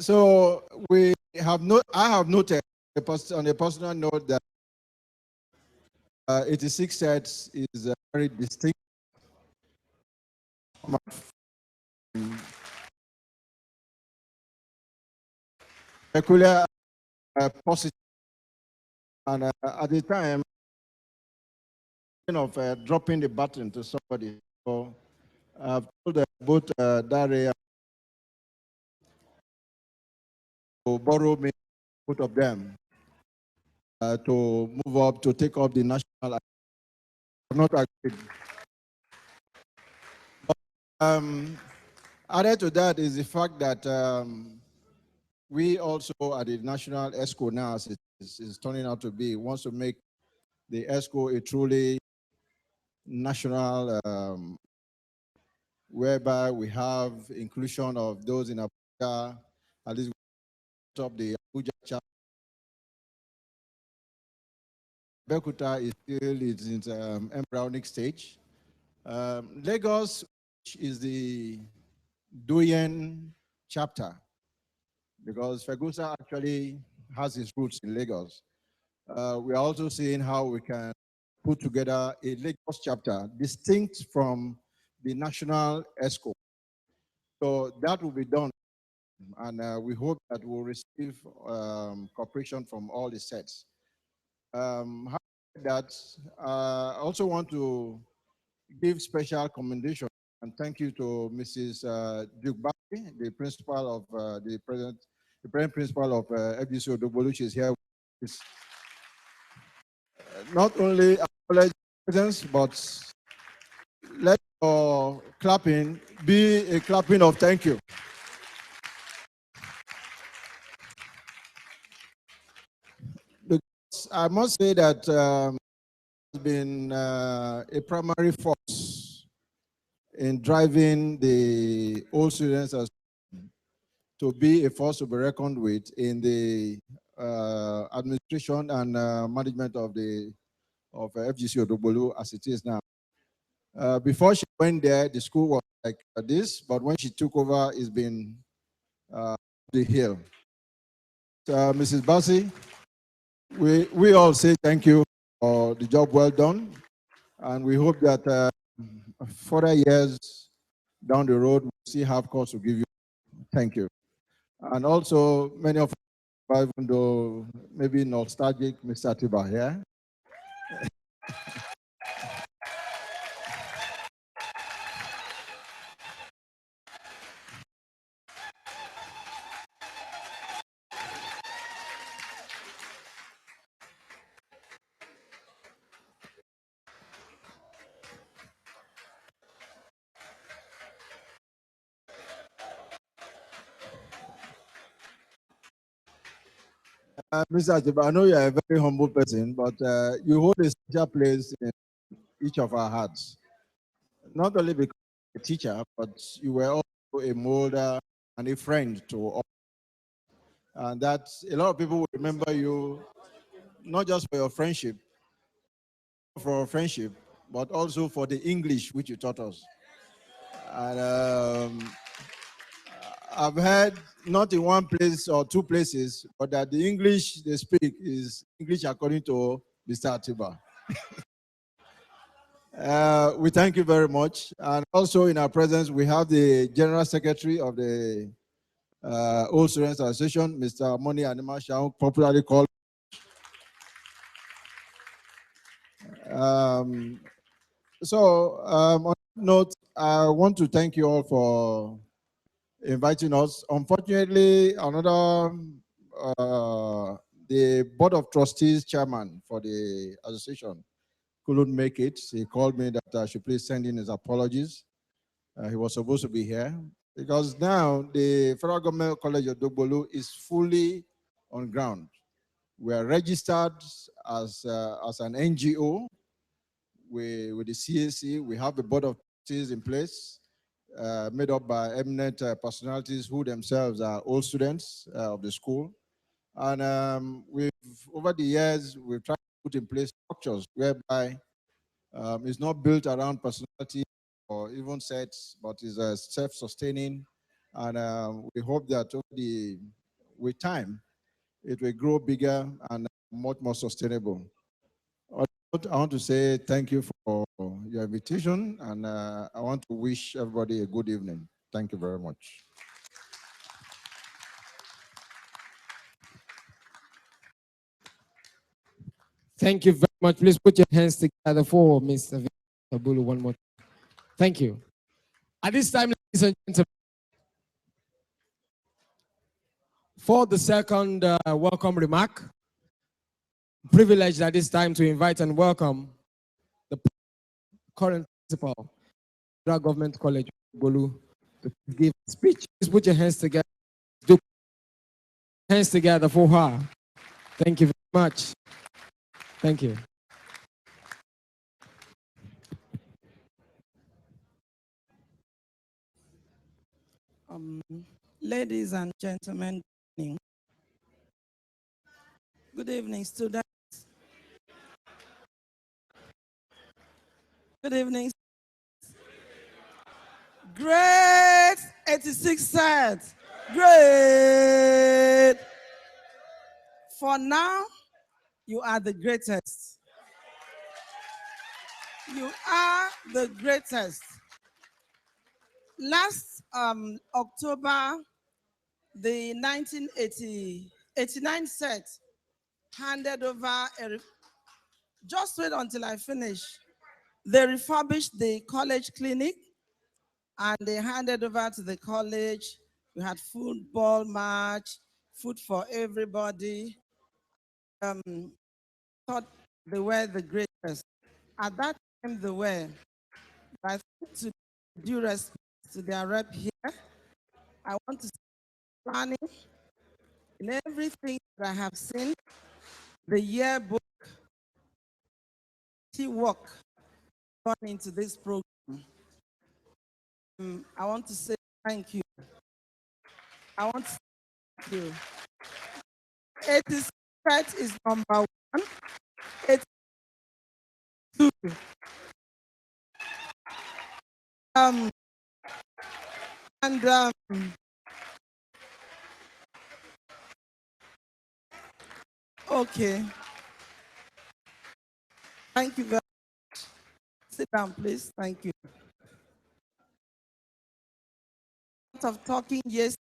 So we have I have noted on a personal note that 86 sets is a very distinct, peculiar, positive, and at the time of dropping the baton to somebody. So I've told both Dare to borrow me both of them to move up to take up the national. I've not agreed. Added to that is the fact that we also at the National ESCO now, as it is turning out to be, wants to make the ESCO a truly national, whereby we have inclusion of those in Abuja, at least of the Abuja chapter. Bekuta is still in embryonic stage. Lagos, which is the Doyen chapter, because Fegusa actually has its roots in Lagos. We are also seeing how we can put together a Lagos chapter distinct from the national ESCO. So that will be done, and we hope that we'll receive cooperation from all the sets. That I also want to give special commendation and thank you to Mrs. Duke Baki, the principal of the present principal of FGC Odogbolu. She's here. Not only acknowledge presence, but let your clapping be a clapping of thank you. Because I must say that it's been a primary force in driving the old students to be a force to be reckoned with in the administration and management of FGC Odogbolu as it is now. Before she went there, the school was like this, but when she took over, it's been the hill. So, Mrs. Bassi, we all say thank you for the job well done, and we hope that further years down the road, we'll see have cause to give you thank you. And also, many of us, even though maybe nostalgic, Mr. Tiba here. Mr. Atiba, I know you are a very humble person, but you hold a special place in each of our hearts. Not only because you're a teacher, but you were also a molder and a friend to all. And that a lot of people will remember you, not just for your friendship, but also for the English which you taught us. And I've heard not in one place or two places, but that the English they speak is English according to Mr. Atiba. We thank you very much. And also in our presence, we have the General Secretary of the Old Students Association, Mr. Moni Animasha, popularly called. On that note, I want to thank you all for inviting us. Unfortunately, the Board of Trustees chairman for the association couldn't make it. He called me that I should please send in his apologies. He was supposed to be here because now the Federal Government College of Odogbolu is fully on ground. We are registered as an NGO with the CAC. We have a Board of Trustees in place, made up by eminent personalities who themselves are old students of the school. And over the years, we've tried to put in place structures whereby it's not built around personality or even sets, but is self-sustaining And we hope that with time, it will grow bigger and much more sustainable. I want to say thank you for your invitation, and I want to wish everybody a good evening. Thank you very much. Thank you very much. Please put your hands together for Mr. Odogbolu one more time. Thank you. At this time, ladies and gentlemen, for the second welcome remark, privileged at this time to invite and welcome the current principal, Federal Government College, Odogbolu, to give a speech. Please put your hands together. Do hands together for her. Thank you very much. Thank you. Ladies and gentlemen, good evening. Good evening, students. Good evening. Great 86 sets. Great. For now, you are the greatest. You are the greatest. Last October, the 1989 set handed over just wait until I finish. They refurbished the college clinic and they handed over to the college. We had football match, food for everybody. Thought they were the greatest. At that time, they were. But I think to due respect to their rep here, I want to say planning in everything that I have seen, the yearbook, work gone into this program. I want to say thank you. I want to say thank you. 86 is number one. 82. And okay. Thank you very much. Sit down, please. Thank you. A lot of talking, yes.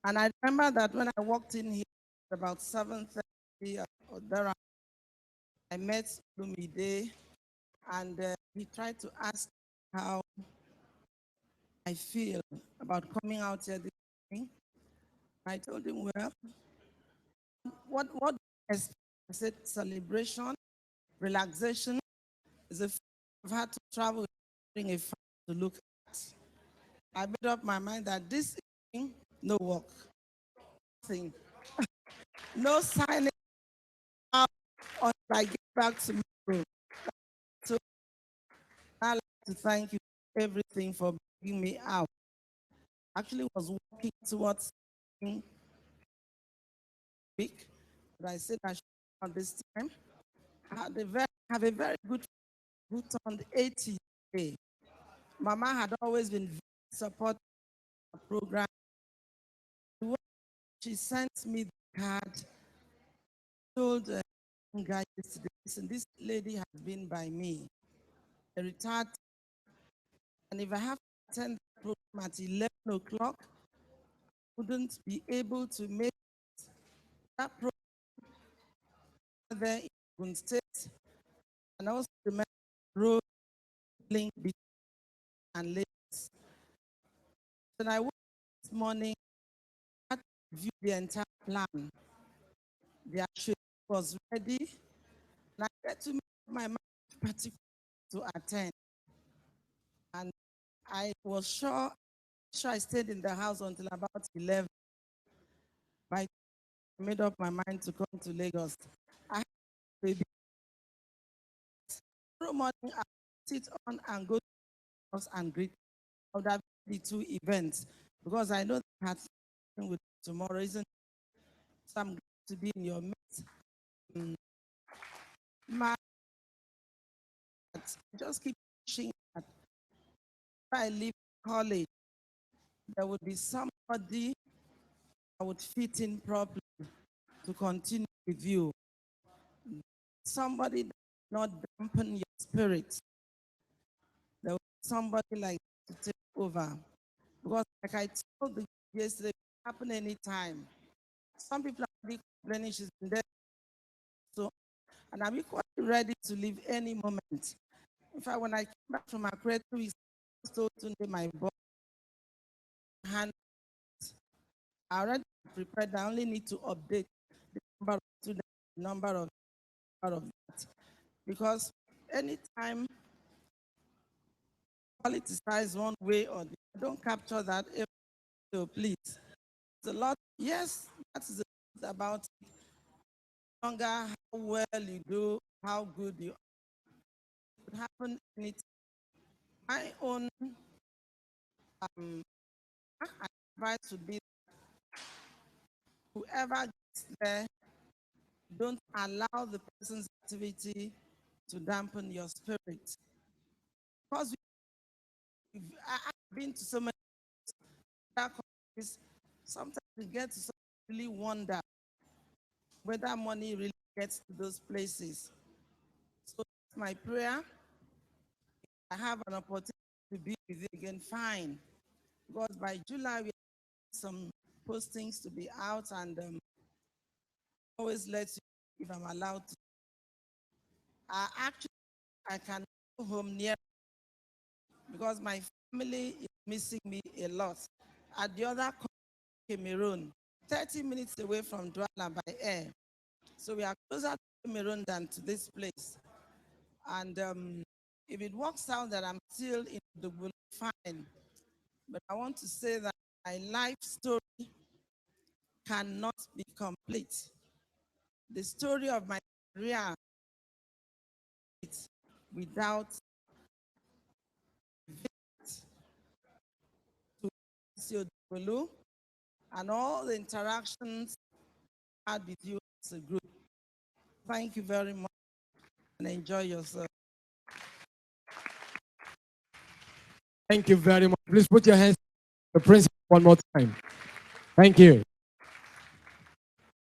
And I remember that when I walked in here about 7:30 or there, I met Lumide, and he tried to ask how I feel about coming out here this morning. I told him, well, what I said, celebration, relaxation is a I've had to travel bring a friend to look at. I made up my mind that this evening, no work, nothing, no signing out until I get back tomorrow. So I'd like to thank you for everything for bringing me out. Actually was walking towards week, but I said I should at this time. I have a very good who turned 80 today. Mama had always been very supportive of the program. She sent me the card, told guy yesterday, listen, this lady has been by me, a retired, and if I have to attend the program at 11 o'clock, I wouldn't be able to make that program there in Ogun State, and also the road link between and Lagos. When I woke up this morning, I had to view the entire plan. The actual was ready, and I had to make my mind particular to attend. And I was sure I stayed in the house until about 11. I made up my mind to come to Lagos. I had a baby. Tomorrow morning, I sit on and go to the house and greet. I would have the two events because I know that I had something with tomorrow, isn't it? So I'm glad to be in your midst. My just keep pushing that I leave college. there would be somebody that would fit in properly to continue with you. Somebody that will not dampen your spirit. There will be somebody like to take over. Because like I told you yesterday, it can happen anytime. Some people are already complaining she's been there. So, and I'm equally ready to leave any moment. In fact, when I came back from Accra 2 weeks, I told Tunde, my boss, hand, I already prepared. I only need to update the number of students, the number of that. Because anytime politicize one way or the other, don't capture that. So please, it's a lot. Yes, that's the truth about it. Longer how well you do, how good you are. It could happen anytime. My own advice would be whoever gets there, don't allow the person's activity to dampen your spirit. Because I've been to so many countries, sometimes we get to really wonder whether money really gets to those places. So that's my prayer. I have an opportunity to be with you again, fine. Because by July, we have some postings to be out, and always let you if I'm allowed to. Actually, I can go home near because my family is missing me a lot. At the other Cameroon, 30 minutes away from Douala by air. So we are closer to Cameroon than to this place. And if it works out that I'm still in Odogbolu, fine. But I want to say that my life story cannot be complete. The story of my career without to Odogbolu and all the interactions I had with you as a group. Thank you very much and enjoy yourself. Thank you very much. Please put your hands on the principal one more time. Thank you.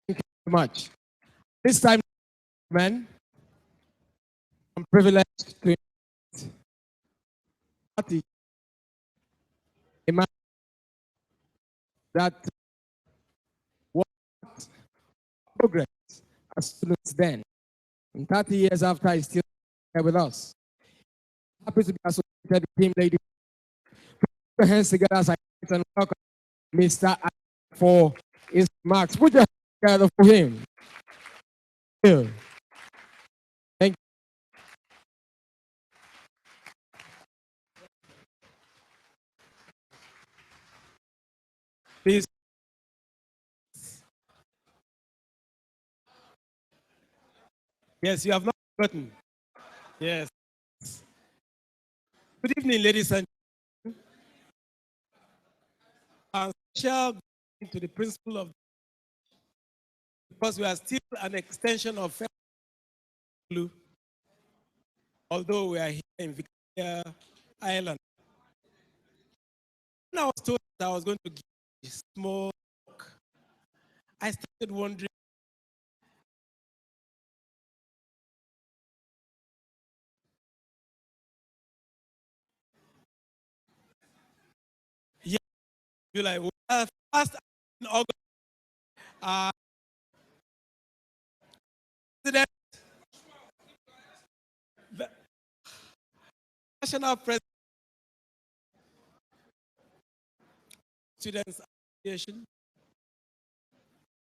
Thank you very much. This time, man, I'm privileged to invite a man that was progress as students then. And 30 years after, he's still here with us. Happy to be associated with him, lady. Put your hands together as I and welcome Mr. for his remarks. Put your hands together for him. Thank you. Thank you. Please. Yes, you have not forgotten. Yes. Good evening, ladies and gentlemen. Shall go to the principle of, because we are still an extension of Odogbolu, although we are here in Victoria Island. When I was told that I was going to give a small talk, I started wondering, yeah, July, first in August, President, the National President, Students Association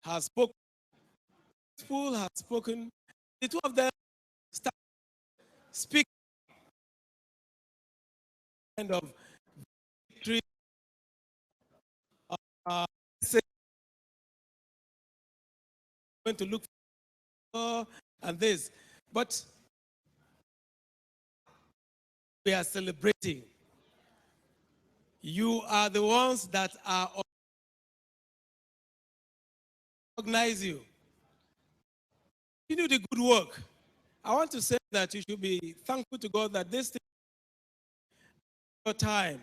has spoken, school has spoken, the two of them start speaking kind of victory, say, going to look for and this, but we are celebrating. You are the ones that are recognize you. You do the good work. I want to say that you should be thankful to God that this thing, your time,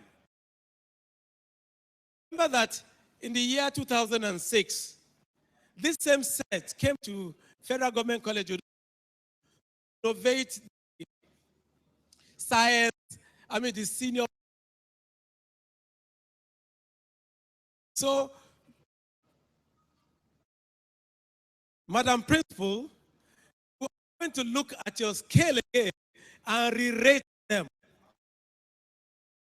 remember that in the year 2006, this same set came to Federal Government College to innovate science, the senior. So, Madam Principal, we're going to look at your scale again and re-rate them.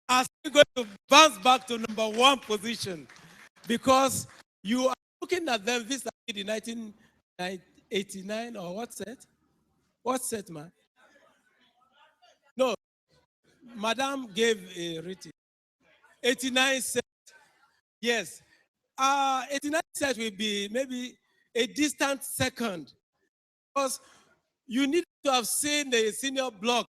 Are still going to bounce back to number 1 position because you are looking at them vis-a-vis the 1989 or what set? What set, man? No, Madam gave a rating. 89 set. Yes. 89 set will be maybe a distant second because you need to have seen the senior block.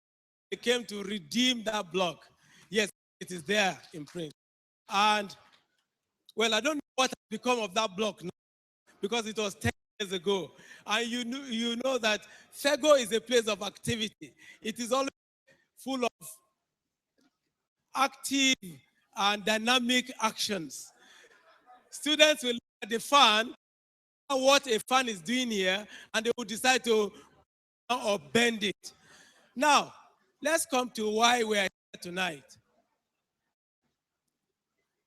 They came to redeem that block. Yes, it is there in print. And, well, I don't know what has become of that block now because it was 10 years ago. And you know that FEGO is a place of activity. It is always full of active and dynamic actions. Students will look at the fan, what a fan is doing here, and they will decide to or bend it. Now, let's come to why we are here tonight.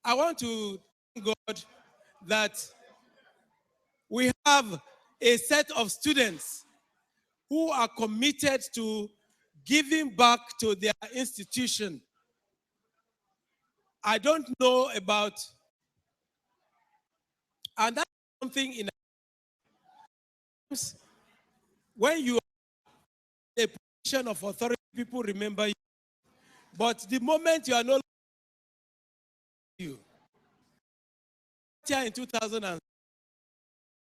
I want to thank God that we have a set of students who are committed to giving back to their institution. I don't know about, and that's something in when you are in a position of authority, people remember you. But the moment you are no longer you, in 2000,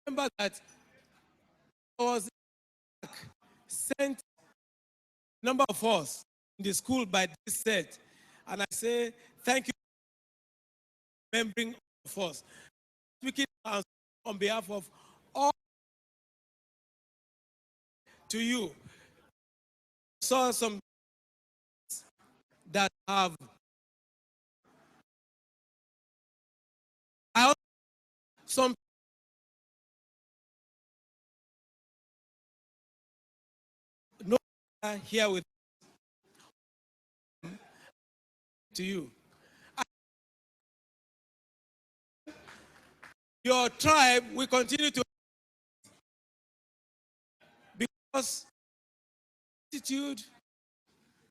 remember that I was sent a number of us in the school by this set, and I say thank you for remembering of us. Speaking on behalf of all to you, saw some that have some no here with to you. Your tribe will continue to because attitude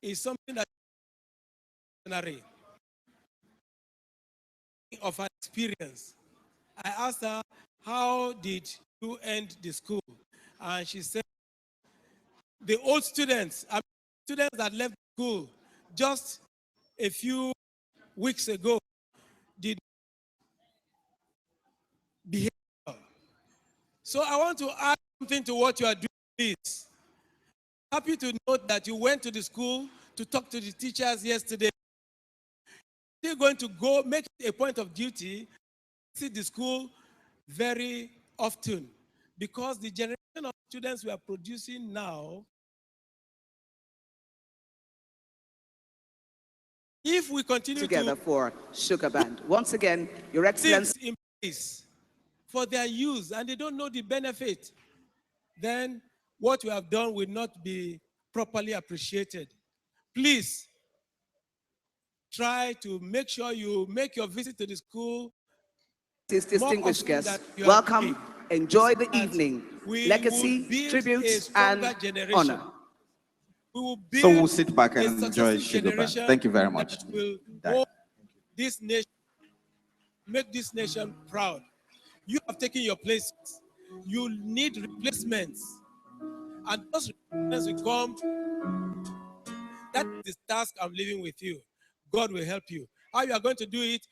is something that of her experience. I asked her, how did you end the school? And she said, the old students, students that left school just a few weeks ago did behave well. So I want to add something to what you are doing, please. Happy to note that you went to the school to talk to the teachers yesterday. You're going to go make it a point of duty, see the school very often, because the generation of students we are producing now, if we continue together for Sugar Band. Once again, Your Excellency, in place for their use and they don't know the benefit, then what we have done will not be properly appreciated. Please try to make sure you make your visit to the school. His distinguished guests, welcome, enjoy the evening. Legacy, tributes, and honor. So we'll sit back and enjoy Sugar Band. Thank you very much. Will hold this nation, make this nation proud. You have taken your places. You need replacements. And those replacements will come. That is the task I'm leaving with you. God will help you. How you are going to do it,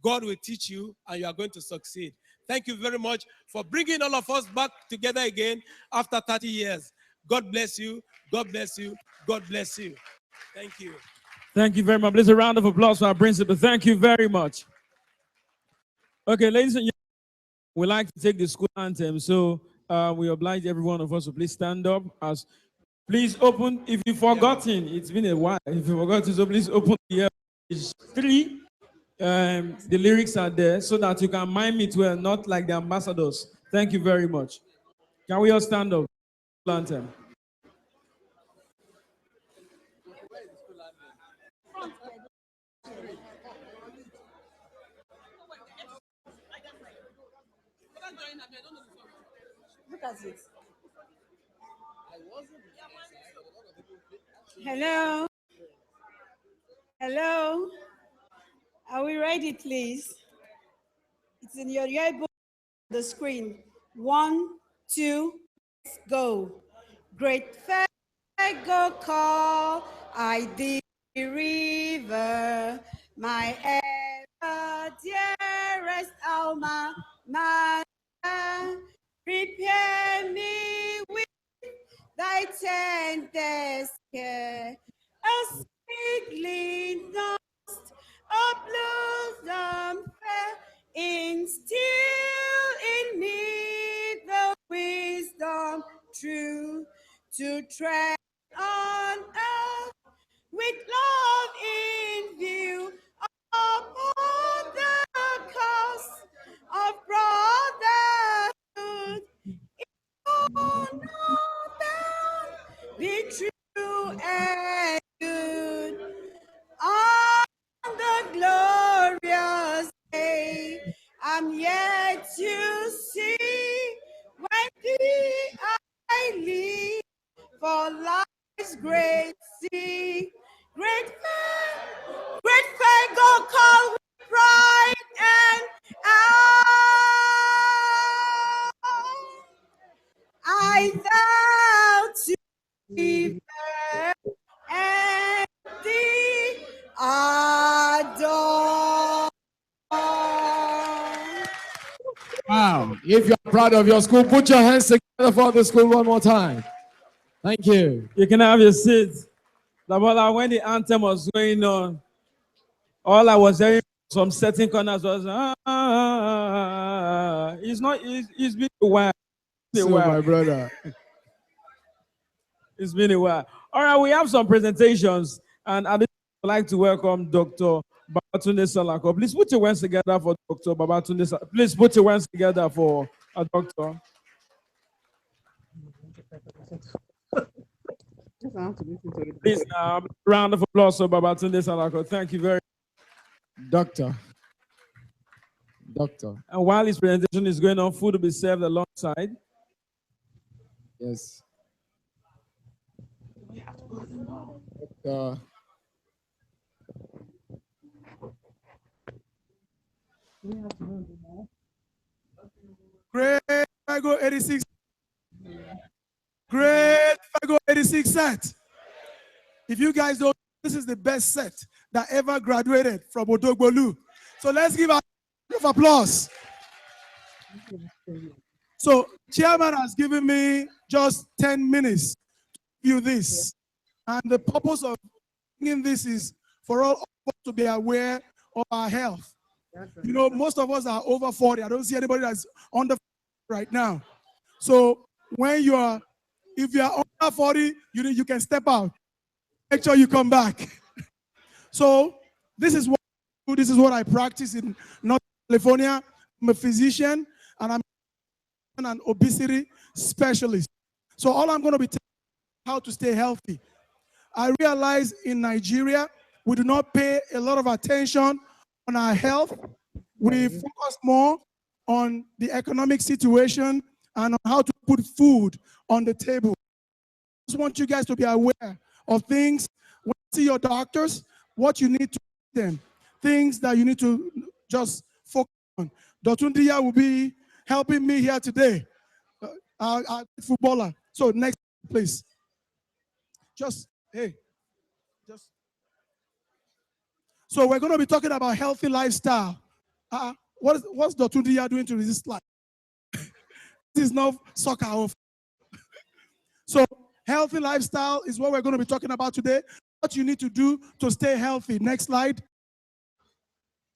God will teach you, and you are going to succeed. Thank you very much for bringing all of us back together again after 30 years. God bless you. God bless you. God bless you. Thank you. Thank you very much. Please a round of applause for our principal. Thank you very much. Okay, ladies and gentlemen, we like to take the school anthem. So we oblige every one of us to please stand up. Please open, if you've forgotten, it's been a while. If you've forgotten, so please open the page 3 The lyrics are there so that you can mime it well, not like the ambassadors. Thank you very much. Can we all stand up? Anthem. Look at it. Hello. Hello. Are we ready, please? It's in your yearbook, the screen. 1, 2, let's go. Great go call, I the river, my ever dearest Alma, Mater, prepare me with thy tenderness care, a sweetly nursed, a blossom fair, instill in me the wisdom true to tread on earth with love in view upon the cause of brotherhood. Oh, no, be true and good on the glorious day. I'm yet to see when thee I leave for life's great sea. Great faith, go call with pride and I vow to be fair and thee adore. Wow. If you're proud of your school, put your hands together for the school one more time. Thank you. You can have your seat. When the anthem was going on, all I was hearing from certain corners was, it's been a while. My brother. It's been a while. All right, we have some presentations, and I'd like to welcome Dr. Babatunde Salako. Please put your hands together for Dr. Babatunde Salako. Please put your hands together for a doctor. Please, round of applause for Babatunde Salako. Thank you very much. Doctor. And while his presentation is going on, food will be served alongside. Yes. Great Fago 86. Great Fago 86 set. If you guys don't, this is the best set that ever graduated from Odogbolu. So let's give a round of applause. So chairman has given me just 10 minutes to view this. And the purpose of doing this is for all of us to be aware of our health. You know, most of us are over 40. I don't see anybody that's under 40 right now. So when if you are under 40, you can step out. Make sure you come back. So this is what I practice in North California. I'm a physician and I'm an obesity specialist. So all I'm going to be telling you how to stay healthy. I realize in Nigeria, we do not pay a lot of attention on our health. We focus more on the economic situation and on how to put food on the table. I just want you guys to be aware of things. When you see your doctors, what you need to do them, things that you need to just focus on. Dotundia will be helping me here today, our footballer. So next, please. So we're going to be talking about healthy lifestyle. What's Dotundia doing to resist life? This is not soccer. So healthy lifestyle is what we're going to be talking about today. What you need to do to stay healthy. Next slide.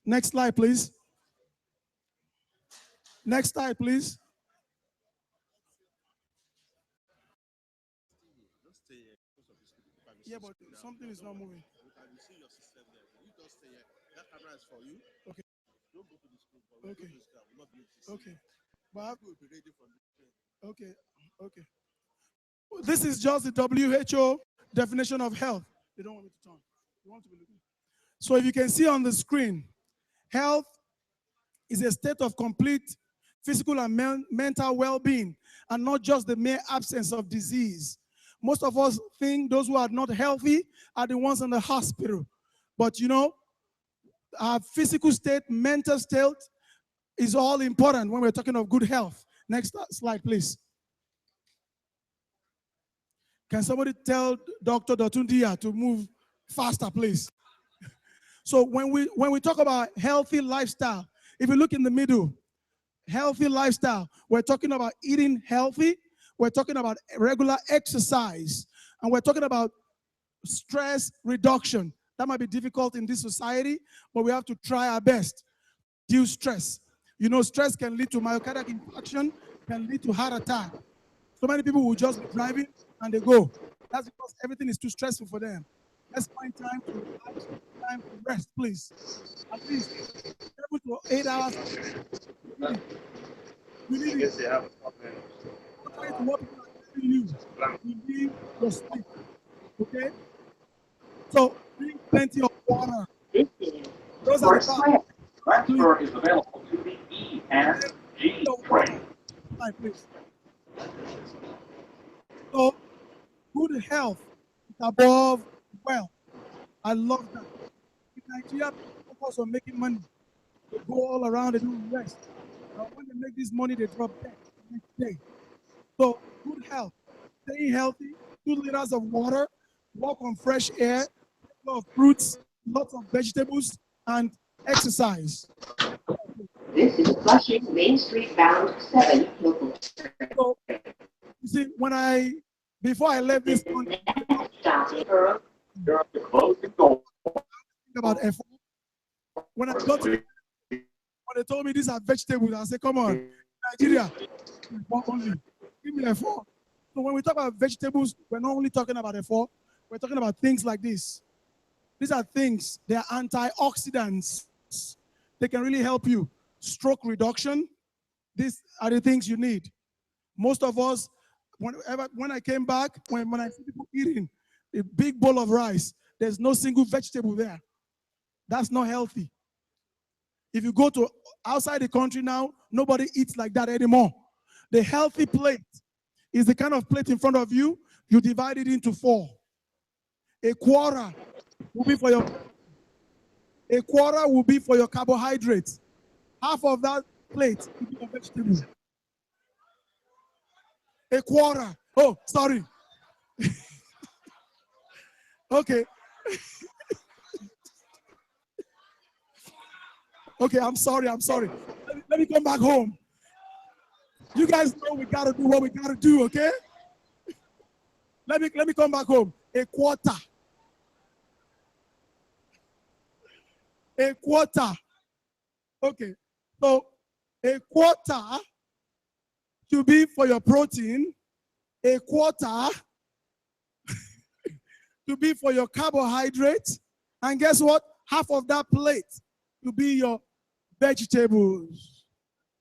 Next slide, please. Next slide, please. Yeah, but something is not moving. Okay. Okay. Okay. But okay. Okay. This is just the WHO definition of health. They don't want me to turn. They want to be looking. So if you can see on the screen, health is a state of complete physical and mental well-being, and not just the mere absence of disease. Most of us think those who are not healthy are the ones in the hospital. But you know, our physical state, mental state is all important when we're talking of good health. Next slide, please. Can somebody tell Dr. Dotundia to move faster, please? So when we talk about healthy lifestyle, if you look in the middle, healthy lifestyle, we're talking about eating healthy, we're talking about regular exercise, and we're talking about stress reduction. That might be difficult in this society, but we have to try our best. Reduce stress. You know, stress can lead to myocardial infarction, can lead to heart attack. So many people will just be driving and they go. That's because everything is too stressful for them. Let's find time to relax, time to rest, please. At least 7 to 8 hours. We need it. Contrary to what people are telling you, you need your sleep. Okay? So drink plenty of water. Those are the facts. Transfer is available to the E and G train. Please. So good health is above wealth. I love that. In Nigeria, people focus on making money. They go all around and do rest. But when they make this money, they drop dead the next day. So good health, staying healthy, 2 liters of water, walk on fresh air, a lot of fruits, lots of vegetables, and exercise. This is Flushing Main Street bound 7 local. So, you see, before I left this country, about F4. When I got to, when they told me these are vegetables, I said, come on, Nigeria, only give me F4. So when we talk about vegetables, we're not only talking about F4, we're talking about things like this. These are things, they are antioxidants. They can really help you. Stroke reduction, these are the things you need. Most of us, when I came back, when I see people eating a big bowl of rice, there's no single vegetable there. That's not healthy. If you go to outside the country now, nobody eats like that anymore. The healthy plate is the kind of plate in front of you, you divide it into 4. A quarter will be for your carbohydrates. Half of that plate will be your vegetables. A quarter. Oh, sorry. Okay. Okay, I'm sorry. Let me come back home. You guys know we gotta do what we gotta do, okay? Let me come back home. A quarter. A quarter. Okay. So a quarter to be for your protein, a quarter to be for your carbohydrates, and guess what? Half of that plate to be your vegetables.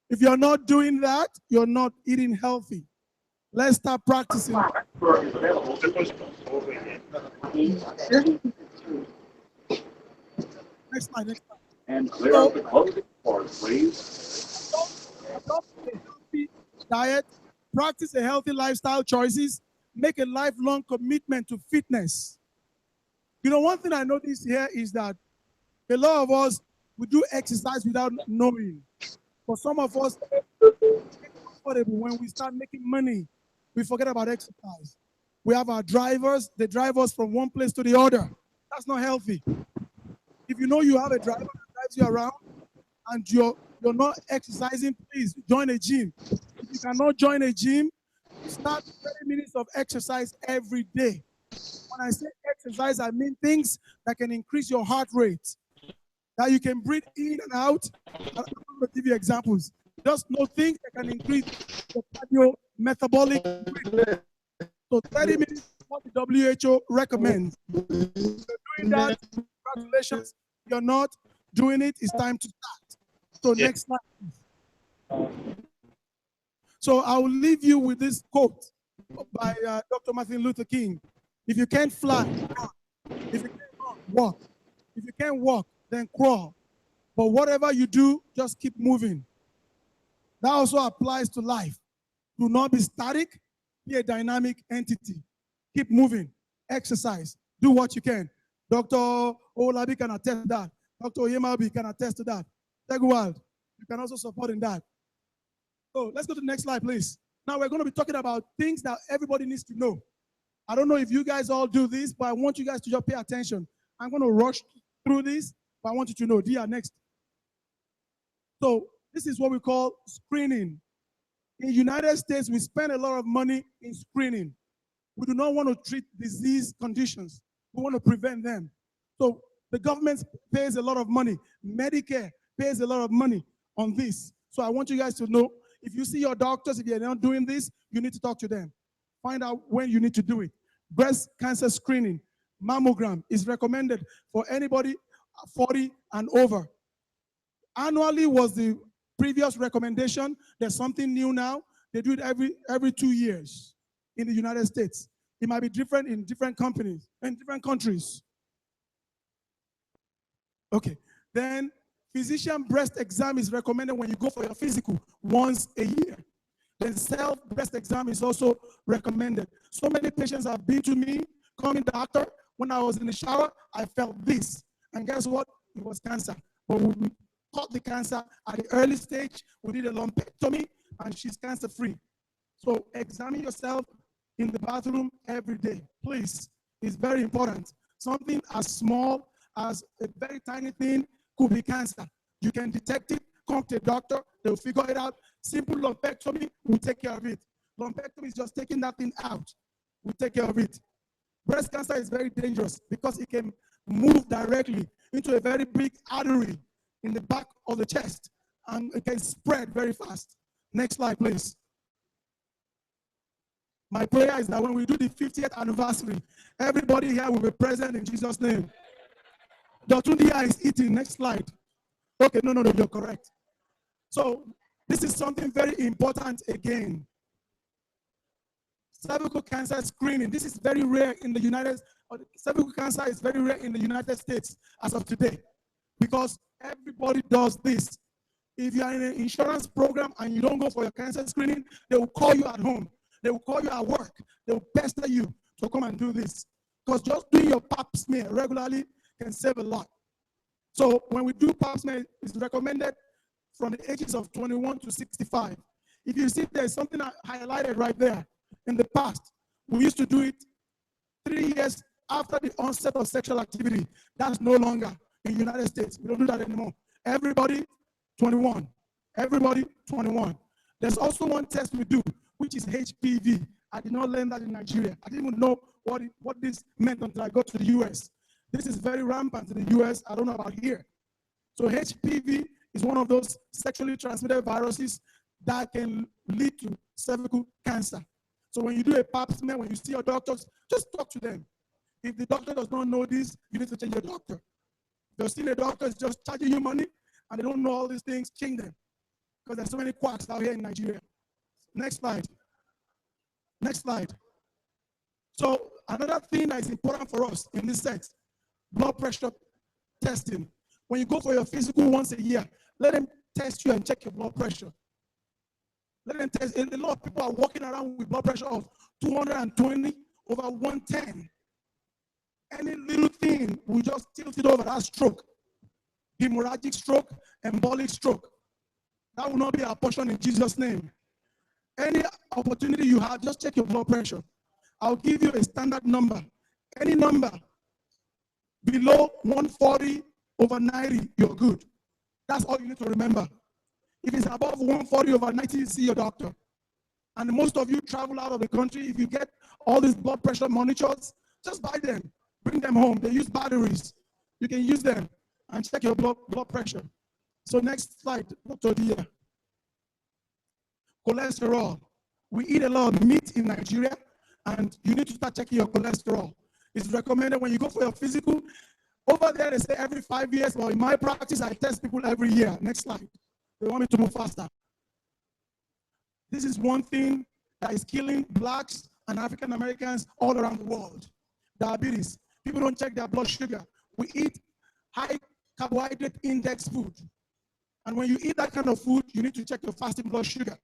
If you're not doing that, you're not eating healthy. Let's start practicing. Next slide. And clear out the closing doors, please. Adopt a healthy diet, practice a healthy lifestyle choices, make a lifelong commitment to fitness. You know, one thing I noticed here is that a lot of us, we do exercise without knowing. For some of us, when we start making money, we forget about exercise. We have our drivers, they drive us from one place to the other. That's not healthy. If you know you have a driver that drives you around and you're not exercising, please join a gym. If you cannot join a gym, start 30 minutes of exercise every day. When I say exercise, I mean things that can increase your heart rate, that you can breathe in and out. I'm going to give you examples. Just know things that can increase your cardio-metabolic rate. So 30 minutes is what the WHO recommends. If you're doing that, congratulations. If you're not, doing it, it's time to start. So next slide. So I will leave you with this quote by Dr. Martin Luther King. If you can't fly, run. If you can't run, walk. If you can't walk, then crawl. But whatever you do, just keep moving. That also applies to life. Do not be static, be a dynamic entity. Keep moving, exercise, do what you can. Dr. Olabi can attest to that. Dr. Oyemabi can attest to that. Teguwald, you can also support in that. So let's go to the next slide, please. Now we're going to be talking about things that everybody needs to know. I don't know if you guys all do this, but I want you guys to just pay attention. I'm going to rush through this, but I want you to know. Dia, next. So this is what we call screening. In the United States, we spend a lot of money in screening. We do not want to treat disease conditions. We want to prevent them. So the government pays a lot of money. Medicare pays a lot of money on this. So I want you guys to know, if you see your doctors, if you're not doing this, you need to talk to them. Find out when you need to do it. Breast cancer screening, mammogram is recommended for anybody 40 and over. Annually was the previous recommendation. There's something new now. They do it every 2 years in the United States. It might be different in different companies and different countries. Okay. Then physician breast exam is recommended when you go for your physical once a year. Then self-breast exam is also recommended. So many patients have been to me, coming doctor, when I was in the shower, I felt this. And guess what? It was cancer. But we caught the cancer at the early stage. We did a lumpectomy, and she's cancer-free. So examine yourself in the bathroom every day, please. It's very important. Something as small as a very tiny thing could be cancer. You can detect it, come to a doctor, they'll figure it out. Simple lumpectomy will take care of it. Lumpectomy is just taking that thing out. We take care of it. Breast cancer is very dangerous because it can move directly into a very big artery in the back of the chest, and it can spread very fast. Next slide, please. My prayer is that when we do the 50th anniversary, everybody here will be present in Jesus' name. Dr. Ndia is eating. Next slide. Okay, no, you're correct. So this is something very important again. Cervical cancer screening. This is very rare in the cervical cancer is very rare in the United States as of today, because everybody does this. If you are in an insurance program and you don't go for your cancer screening, they will call you at home. They will call you at work. They will pester you to come and do this. Because just doing your pap smear regularly can save a lot. So when we do pap smear, it's recommended from the ages of 21 to 65. If you see there's something highlighted right there, in the past, we used to do it 3 years after the onset of sexual activity. That's no longer in the United States. We don't do that anymore. Everybody 21. Everybody 21. There's also one test we do, which is HPV. I did not learn that in Nigeria. I didn't even know what this meant until I got to the US. This is very rampant in the US. I don't know about here. So HPV is one of those sexually transmitted viruses that can lead to cervical cancer. So when you do a pap smear, when you see your doctors, just talk to them. If the doctor does not know this, you need to change your doctor. If you're still a doctor is just charging you money and they don't know all these things, change them. Because there's so many quacks out here in Nigeria. Next slide. Next slide. So another thing that is important for us in this set, blood pressure testing. When you go for your physical once a year, let them test you and check your blood pressure. Let them test. A lot of people are walking around with blood pressure of 220 over 110. Any little thing will just tilt it over. That stroke, hemorrhagic stroke, embolic stroke. That will not be our portion in Jesus' name. Any opportunity you have, just check your blood pressure. I'll give you a standard number. Any number below 140 over 90, you're good. That's all you need to remember. If it's above 140 over 90, see your doctor. And most of you travel out of the country. If you get all these blood pressure monitors, just buy them. Bring them home. They use batteries. You can use them and check your blood pressure. So next slide, Dr. Dia. Cholesterol. We eat a lot of meat in Nigeria, and you need to start checking your cholesterol. It's recommended when you go for your physical, Over there, they say every 5 years. Well, in my practice, I test people every year. Next slide. They want me to move faster. This is one thing that is killing blacks and African Americans all around the world. Diabetes. People don't check their blood sugar. We eat high carbohydrate index food. And when you eat that kind of food, you need to check your fasting blood sugar.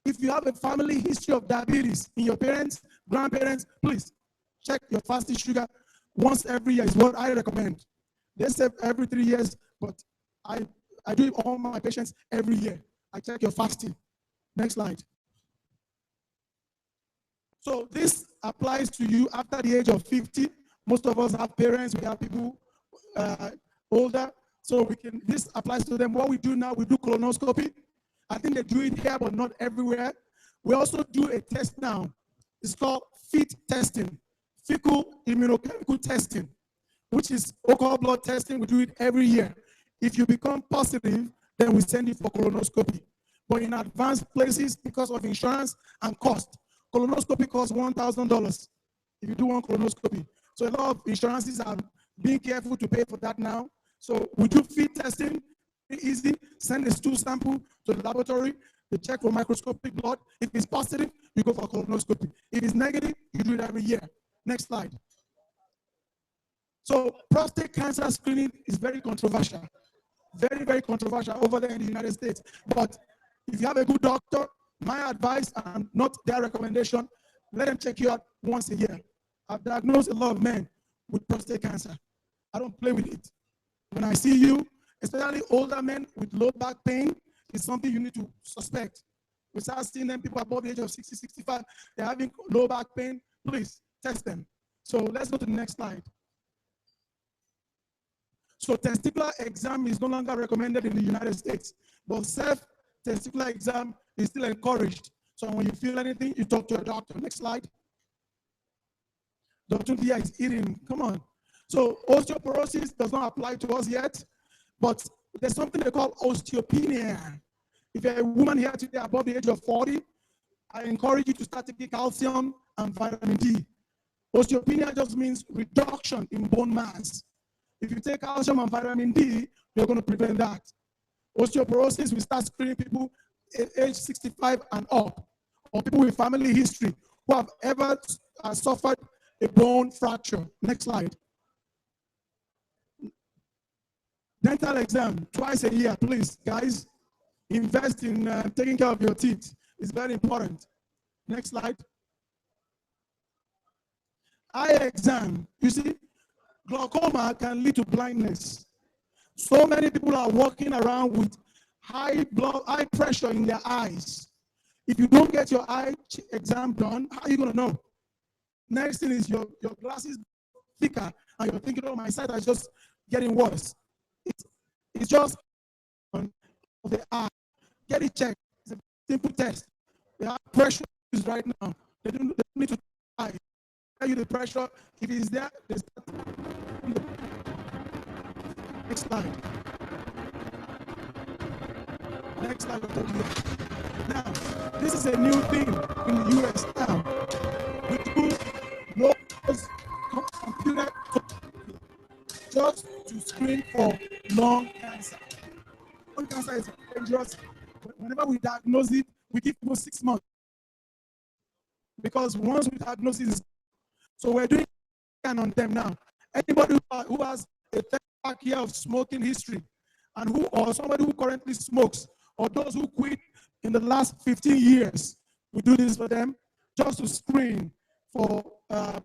If you have a family history of diabetes in your parents, grandparents, please check your fasting sugar once every year is what I recommend. They say every 3 years, but I do it all my patients every year. I check your fasting. Next slide. So this applies to you after the age of 50. Most of us have parents, we have people older, so this applies to them. What we do now, we do colonoscopy. I think they do it here, but not everywhere. We also do a test now. It's called FIT testing, fecal immunochemical testing, which is local blood testing. We do it every year. If you become positive, then we send you for colonoscopy. But in advanced places, because of insurance and cost, colonoscopy costs $1,000 if you do one colonoscopy. So a lot of insurances are being careful to pay for that now. So we do FIT testing, easy. Send a stool sample to the laboratory. They check for microscopic blood. If it's positive, you go for colonoscopy. If it's negative, you do it every year. Next slide. So prostate cancer screening is very controversial. Very, very controversial over there in the United States. But if you have a good doctor, my advice and not their recommendation, let them check you out once a year. I've diagnosed a lot of men with prostate cancer. I don't play with it. When I see you, especially older men with low back pain, it's something you need to suspect. We start seeing them, people above the age of 60, 65, they're having low back pain, please test them. So let's go to the next slide. So testicular exam is no longer recommended in the United States, but self-testicular exam is still encouraged. So when you feel anything, you talk to a doctor. Next slide. Dr. Dia is eating, come on. So osteoporosis does not apply to us yet, but there's something they call osteopenia. If you're a woman here today above the age of 40, I encourage you to start taking calcium and vitamin D. Osteopenia just means reduction in bone mass. If you take calcium and vitamin D, you're going to prevent that. Osteoporosis, we start screening people at age 65 and up, or people with family history who have ever suffered a bone fracture. Next slide. Dental exam twice a year, please, guys. Invest in taking care of your teeth. It's very important. Next slide. Eye exam. You see, glaucoma can lead to blindness. So many people are walking around with high pressure in their eyes. If you don't get your eye exam done, how are you going to know? Next thing is your glasses thicker, and you're thinking, oh, my sight is just getting worse. It's just on the eye. Get it checked. It's a simple test. They have pressure right now. They don't need to try. Tell you the pressure. If it's there, they start. Next slide. Next slide. Now, this is a new thing in the US now. We do low-dose computer just to screen for lung cancer. Lung cancer is dangerous. Whenever we diagnose it, we give people 6 months. Because once we diagnose it, so we're doing scan on them now. Anybody who has a 35 year of smoking history, and or somebody who currently smokes, or those who quit in the last 15 years, we do this for them just to screen for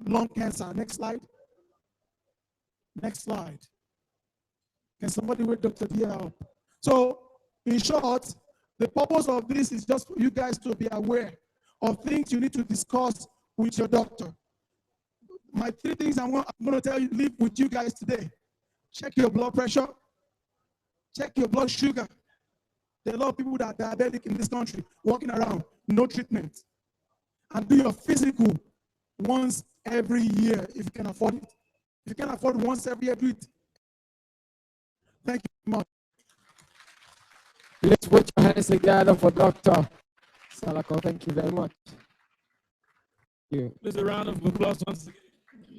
lung cancer. Next slide. Next slide. Can somebody wake Dr. Dia up? So, in short, the purpose of this is just for you guys to be aware of things you need to discuss with your doctor. My 3 things I'm going to tell you, leave with you guys today. Check your blood pressure. Check your blood sugar. There are a lot of people that are diabetic in this country, walking around, no treatment. And do your physical once every year if you can afford it. If you can afford once every year, do it. Thank you very much. Let's put your hands together for Dr. Salako. Thank you very much. Thank you. Please a round of applause once again.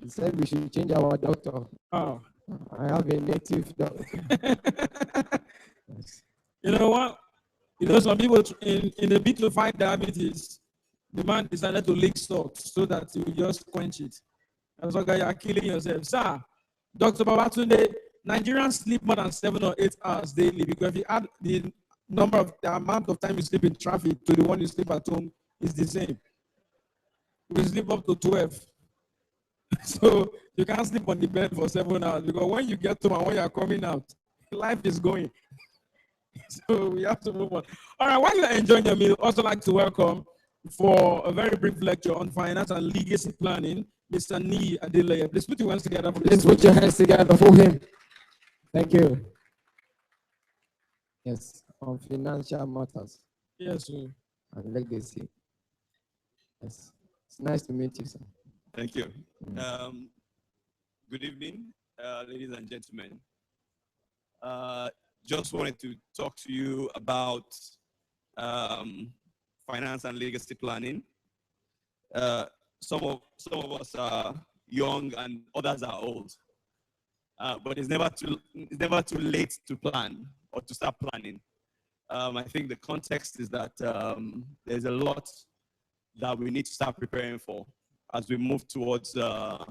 He said we should change our doctor. Oh. I have a native dog. You know what? You know, some people in a bid to fight diabetes, the man decided to lick salt so that he will just quench it. And so, you are killing yourself. Sir, Dr. Babatunde, Nigerians sleep more than 7 or 8 hours daily because if you add the amount of time you sleep in traffic to the one you sleep at home is the same. We sleep up to 12. So you can't sleep on the bed for 7 hours because when you get home and when you are coming out, life is going. So we have to move on. All right, while you are enjoying your meal, also like to welcome for a very brief lecture on finance and legacy planning, Mr. Ni Adeleye. Please put your hands together for this. Please put your hands together for him. Thank you. Yes, on financial matters. Yes, sir. And legacy. Yes, it's nice to meet you, sir. Thank you. Good evening, ladies and gentlemen. Just wanted to talk to you about finance and legacy planning. Some of us are young and others are old, but it's never too late to plan or to start planning. I think the context is that there's a lot that we need to start preparing for as we move towards the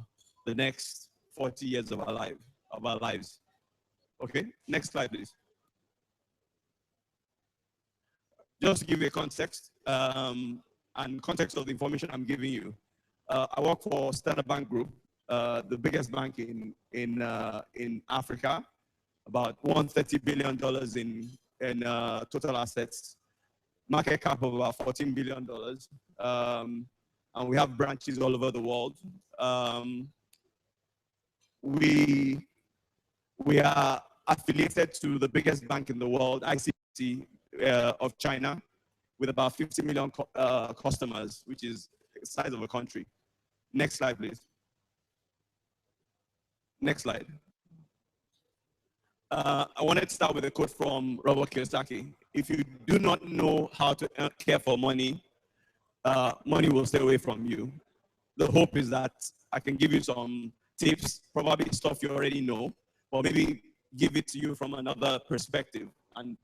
next 40 years of our lives. Okay, next slide, please. Just to give you a context and context of the information I'm giving you. I work for Standard Bank Group, the biggest bank in Africa, about $130 billion in total assets, market cap of about $14 billion. And we have branches all over the world. We are affiliated to the biggest bank in the world, ICBC of China, with about 50 million customers, which is the size of a country. Next slide, please. Next slide. I wanted to start with a quote from Robert Kiyosaki. If you do not know how to care for money, money will stay away from you. The hope is that I can give you some tips, probably stuff you already know, or maybe give it to you from another perspective and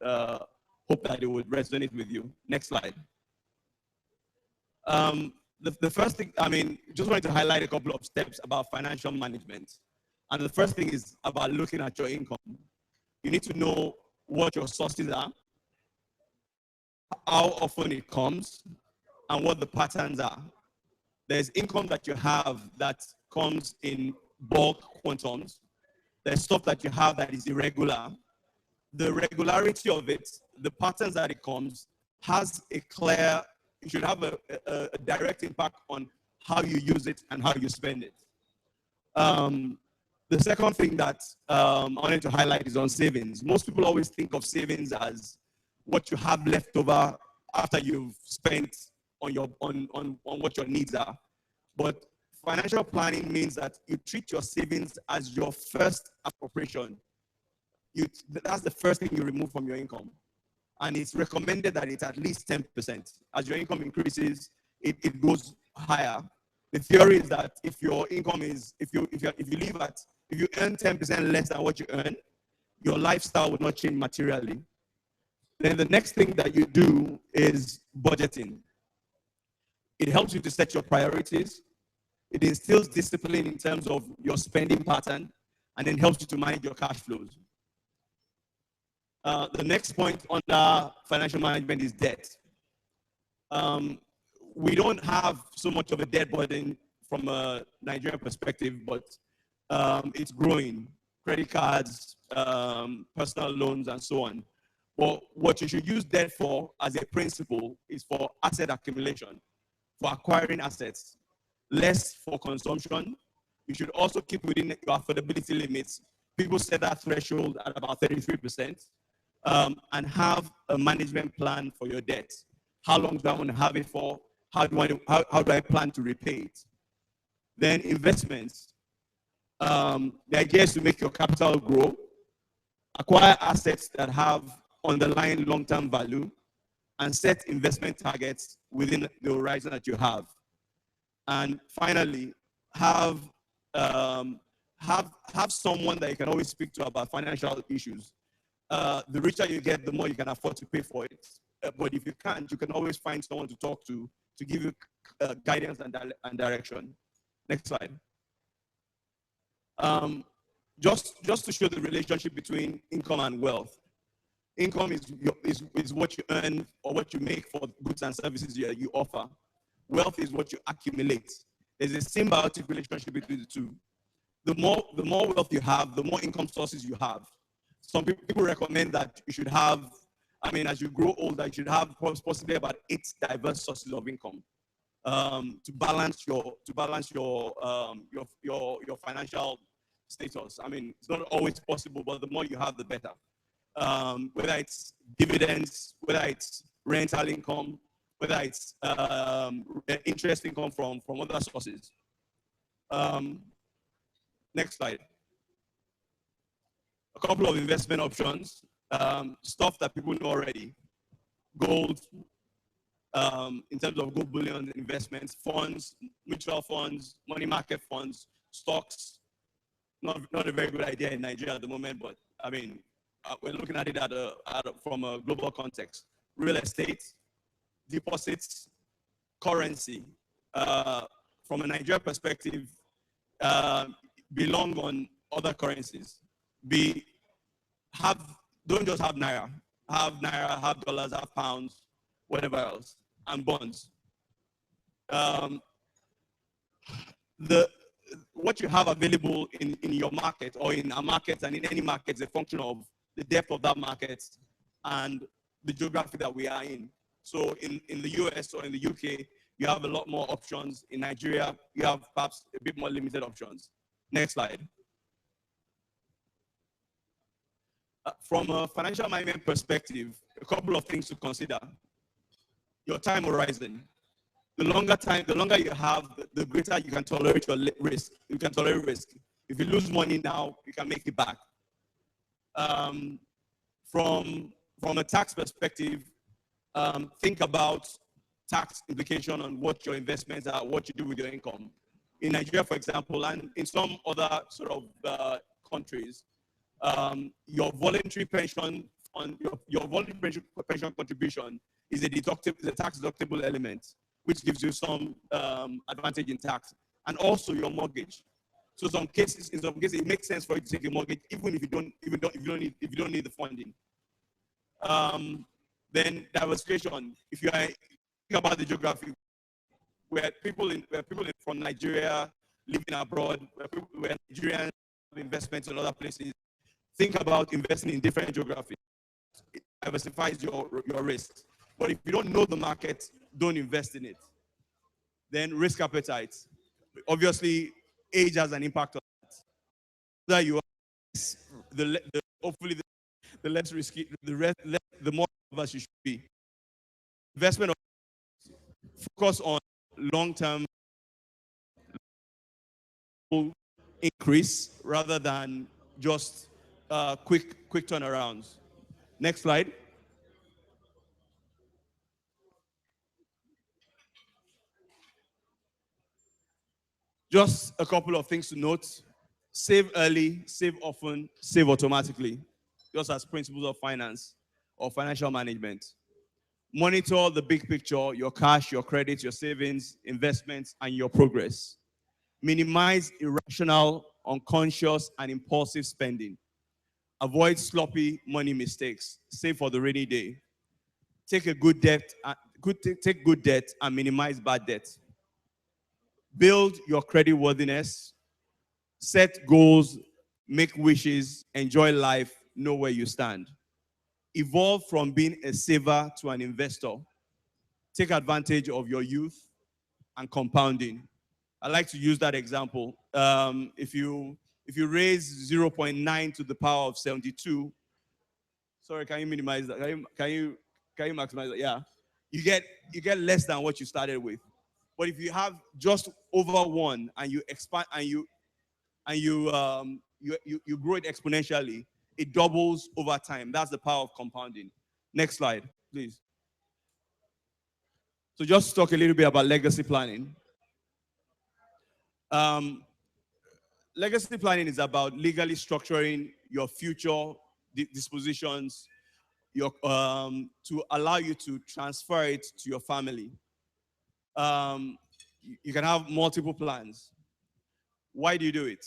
hope that it would resonate with you. Next slide. The first thing, just wanted to highlight a couple of steps about financial management. And the first thing is about looking at your income. You need to know what your sources are, how often it comes, and what the patterns are. There's income that you have that comes in bulk quantums. There's stuff that you have that is irregular. The regularity of it, the patterns that it comes, has a clear, it should have a direct impact on how you use it and how you spend it. The second thing that I wanted to highlight is on savings. Most people always think of savings as what you have left over after you've spent on what your needs are. But financial planning means that you treat your savings as your first appropriation. That's the first thing you remove from your income. And it's recommended that it's at least 10%. As your income increases, it goes higher. The theory is that if your income is, if you earn 10% less than what you earn, your lifestyle would not change materially. Then the next thing that you do is budgeting. It helps you to set your priorities. It instills discipline in terms of your spending pattern, and then helps you to manage your cash flows. The next point under financial management is debt. We don't have so much of a debt burden from a Nigerian perspective, but it's growing. Credit cards, personal loans, and so on. But what you should use debt for as a principle is for asset accumulation, for acquiring assets, less for consumption. You should also keep within your affordability limits. People set that threshold at about 33%, and have a management plan for your debt. How long do I want to have it for? How do I plan to repay it? Then investments. The idea is to make your capital grow, acquire assets that have underlying long-term value, and set investment targets within the horizon that you have. And finally, have have someone that you can always speak to about financial issues. The richer you get, the more you can afford to pay for it. But if you can't, you can always find someone to talk to give you guidance and direction. Next slide. Just to show the relationship between income and wealth. Income is what you earn or what you make for goods and services you offer. Wealth is what you accumulate. There's a symbiotic relationship between the two. The more wealth you have, the more income sources you have. Some people recommend that you should have, as you grow older, you should have possibly about 8 diverse sources of income to balance your financial status. It's not always possible, but the more you have, the better. Whether it's dividends, whether it's rental income, whether it's interest income from other sources. Next slide. A couple of investment options, stuff that people know already. Gold, in terms of gold bullion investments, funds, mutual funds, money market funds, stocks. Not a very good idea in Nigeria at the moment, but we're looking at it from a global context. Real estate, deposits, currency. From a Nigeria perspective, belong on other currencies. Don't just have naira. Have naira, have dollars, have pounds, whatever else, and bonds. What you have available in your market or in a market and in any market is a function of the depth of that market and the geography that we are in. So in the US or in the UK, you have a lot more options. In Nigeria, you have perhaps a bit more limited options. Next slide. From a financial management perspective, a couple of things to consider. Your time horizon. The longer you have, the greater you can tolerate your risk. You can tolerate risk. If you lose money now, you can make it back. From a tax perspective, think about tax implication on what your investments are, what you do with your income. In Nigeria, for example, and in some other sort of countries, your voluntary pension your voluntary pension contribution is a tax deductible element, which gives you some advantage in tax, and also your mortgage. So in some cases, it makes sense for you to take a mortgage even if you don't need the funding. Then diversification. If you think about the geography, where people from Nigeria living abroad, where Nigerians have investments in other places, think about investing in different geographies. It diversifies your risks. But if you don't know the market, don't invest in it. Then risk appetite. Obviously, age has an impact on that. That you are, hopefully the less risky, the more adverse you should be. Investment, focus on long-term increase rather than just quick turnarounds. Next slide. Just a couple of things to note. Save early, save often, save automatically. Just as principles of finance or financial management. Monitor the big picture, your cash, your credit, your savings, investments, and your progress. Minimize irrational, unconscious, and impulsive spending. Avoid sloppy money mistakes. Save for the rainy day. Take good debt and minimize bad debt. Build your credit worthiness. Set goals, make wishes, enjoy life, know where you stand. Evolve from being a saver to an investor. Take advantage of your youth and compounding. I like to use that example. If you raise 0.9 to the power of 72, sorry, can you minimize that? Can you maximize that? Yeah, you get less than what you started with. But if you have just over 1 and you expand and you grow it exponentially, it doubles over time. That's the power of compounding. Next slide, please. So just talk a little bit about legacy planning. legacy planning is about legally structuring your future dispositions to allow you to transfer it to your family. You can have multiple plans. Why do you do it?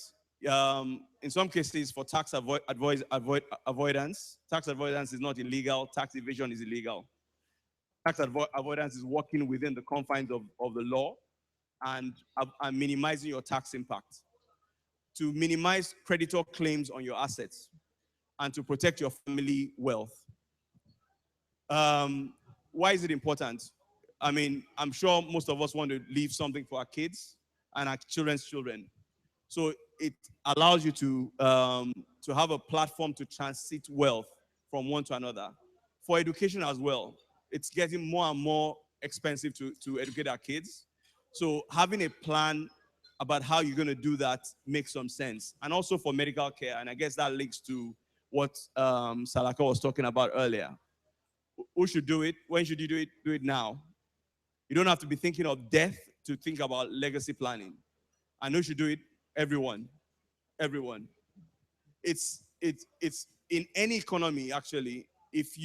In some cases, for tax avoidance. Tax avoidance is not illegal. Tax evasion is illegal. Tax avoidance is working within the confines of the law and minimizing your tax impact. To minimize creditor claims on your assets and to protect your family wealth. Why is it important? I mean, I'm sure most of us want to leave something for our kids and our children's children. So it allows you to have a platform to transit wealth from one to another. For education as well, it's getting more and more expensive to educate our kids. So having a plan about how you're going to do that makes some sense. And also for medical care, and I guess that links to what Salako was talking about earlier. Who should do it? When should you do it? Do it now. You don't have to be thinking of death to think about legacy planning. And who should do it? Everyone. Everyone. It's in any economy, actually, if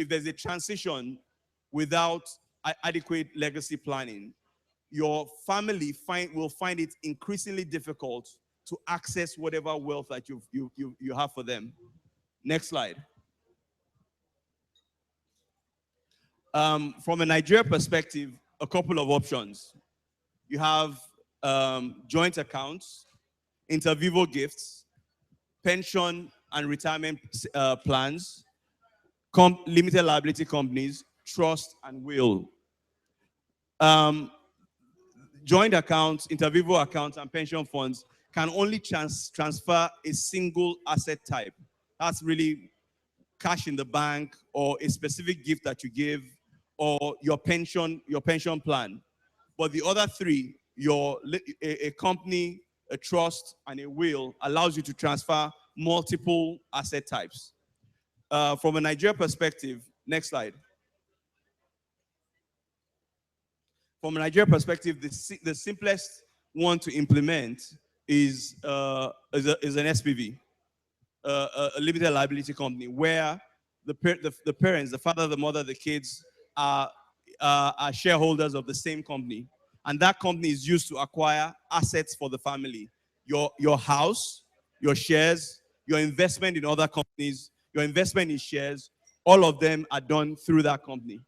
there's a transition without adequate legacy planning, your family will find it increasingly difficult to access whatever wealth that you have for them. Next slide. From a Nigeria perspective, a couple of options. You have joint accounts, inter vivo gifts, pension and retirement plans, limited liability companies, trust, and will. Joint accounts, inter vivo accounts, and pension funds can only transfer a single asset type. That's really cash in the bank or a specific gift that you give or your pension plan. But the other three, a company, a trust, and a will allows you to transfer multiple asset types. From a Nigeria perspective, next slide. From a Nigeria perspective, the simplest one to implement is an SPV, a limited liability company, where the parents, the father, the mother, the kids are shareholders of the same company. And that company is used to acquire assets for the family. Your house, your shares, your investment in other companies, your investment in shares, all of them are done through that company.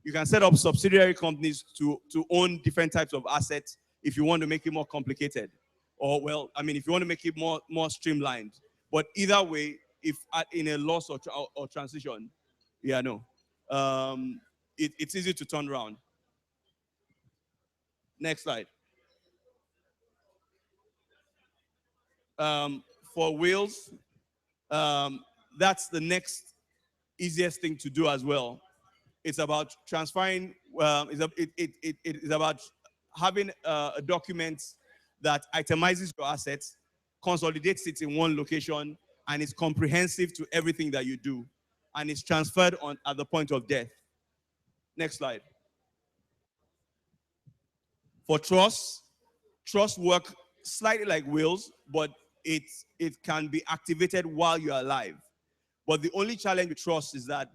You can set up subsidiary companies to own different types of assets if you want to make it more complicated. Or, well, I mean, if you want to make it more streamlined. But either way, if in a loss or transition, yeah, no. It's easy to turn around. Next slide. For wills, that's the next easiest thing to do as well. It's about transferring, it's about having a document that itemizes your assets, consolidates it in one location, and is comprehensive to everything that you do. And it's transferred at the point of death. Next slide. For trusts work slightly like wills, but it can be activated while you're alive. But the only challenge with trust is that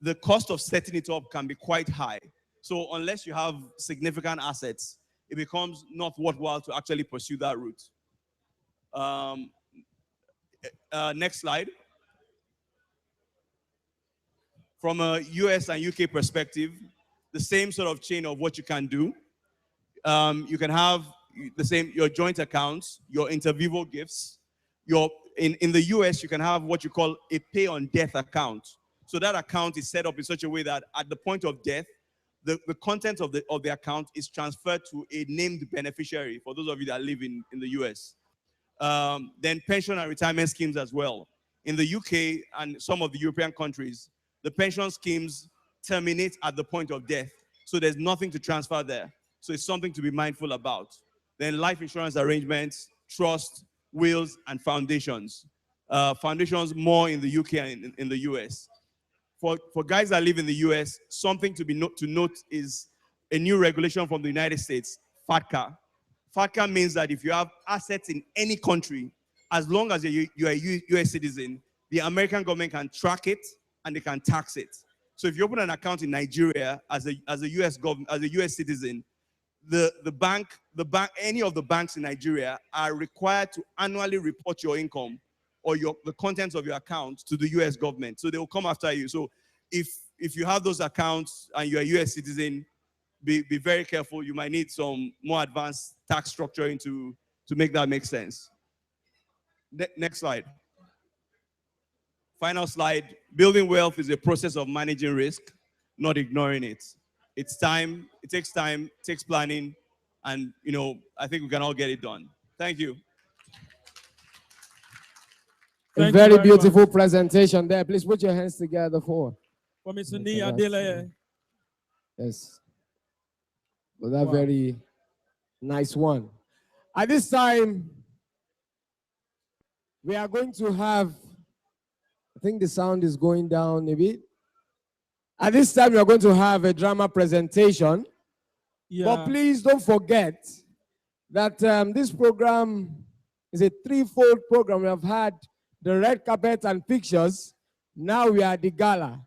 the cost of setting it up can be quite high. So unless you have significant assets, it becomes not worthwhile to actually pursue that route. Next slide. From a US and UK perspective, the same sort of chain of what you can do. You can have your joint accounts, your inter vivo gifts. In the US, you can have what you call a pay on death account. So that account is set up in such a way that at the point of death, the content of the account is transferred to a named beneficiary, for those of you that live in the US. Then pension and retirement schemes as well. In the UK and some of the European countries, the pension schemes terminate at the point of death. So there's nothing to transfer there. So it's something to be mindful about. Then life insurance arrangements, trust, wills, and foundations. Foundations more in the UK and in the US. For guys that live in the US, something to note is a new regulation from the United States, FATCA. FATCA means that if you have assets in any country, as long as you're a US citizen, the American government can track it and they can tax it. So if you open an account in Nigeria as a US citizen, the bank, any of the banks in Nigeria are required to annually report your income or the contents of your account to the US government. So they will come after you. So if you have those accounts and you're a US citizen, be very careful. You might need some more advanced tax structuring to make that make sense. Next slide. Final slide. Building wealth is a process of managing risk, not ignoring it. It's time, it takes planning, and I think we can all get it done. Thank you. A very beautiful presentation there. Please put your hands together for Mr. Nia Adelaye. Yes. Well, that very nice one. At this time, we are going to have, I think the sound is going down a bit. At this time, we are going to have a drama presentation. Yeah. But please don't forget that this program is a threefold program. We have had the red carpet and pictures. Now we are at the gala.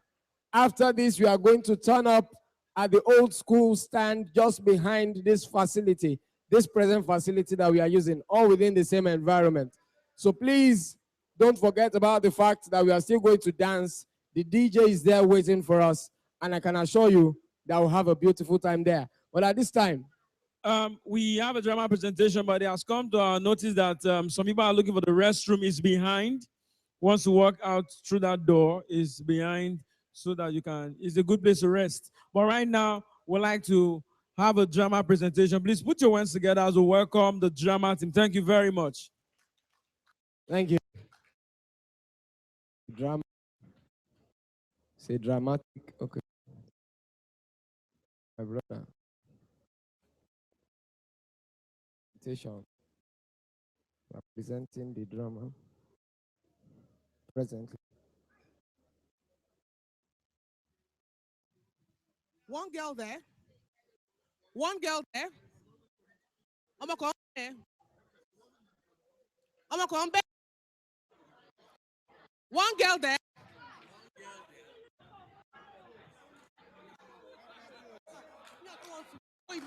After this, we are going to turn up at the old school stand just behind this facility, this present facility that we are using, all within the same environment. So please don't forget about the fact that we are still going to dance. The DJ is there waiting for us, and I can assure you that we'll have a beautiful time there. But at this time, we have a drama presentation, but it has come to our notice that some people are looking for the restroom is behind. Once you walk out through that door, is behind, so that you can, it's a good place to rest. But right now, we'd like to have a drama presentation. Please put your hands together as we welcome the drama team. Thank you very much. Thank you. Drama. Say dramatic. Okay. My brother. Presentation. Representing the drama. Presently. One girl there. One girl there. I'm gonna come there. I'm gonna come back. One girl there. I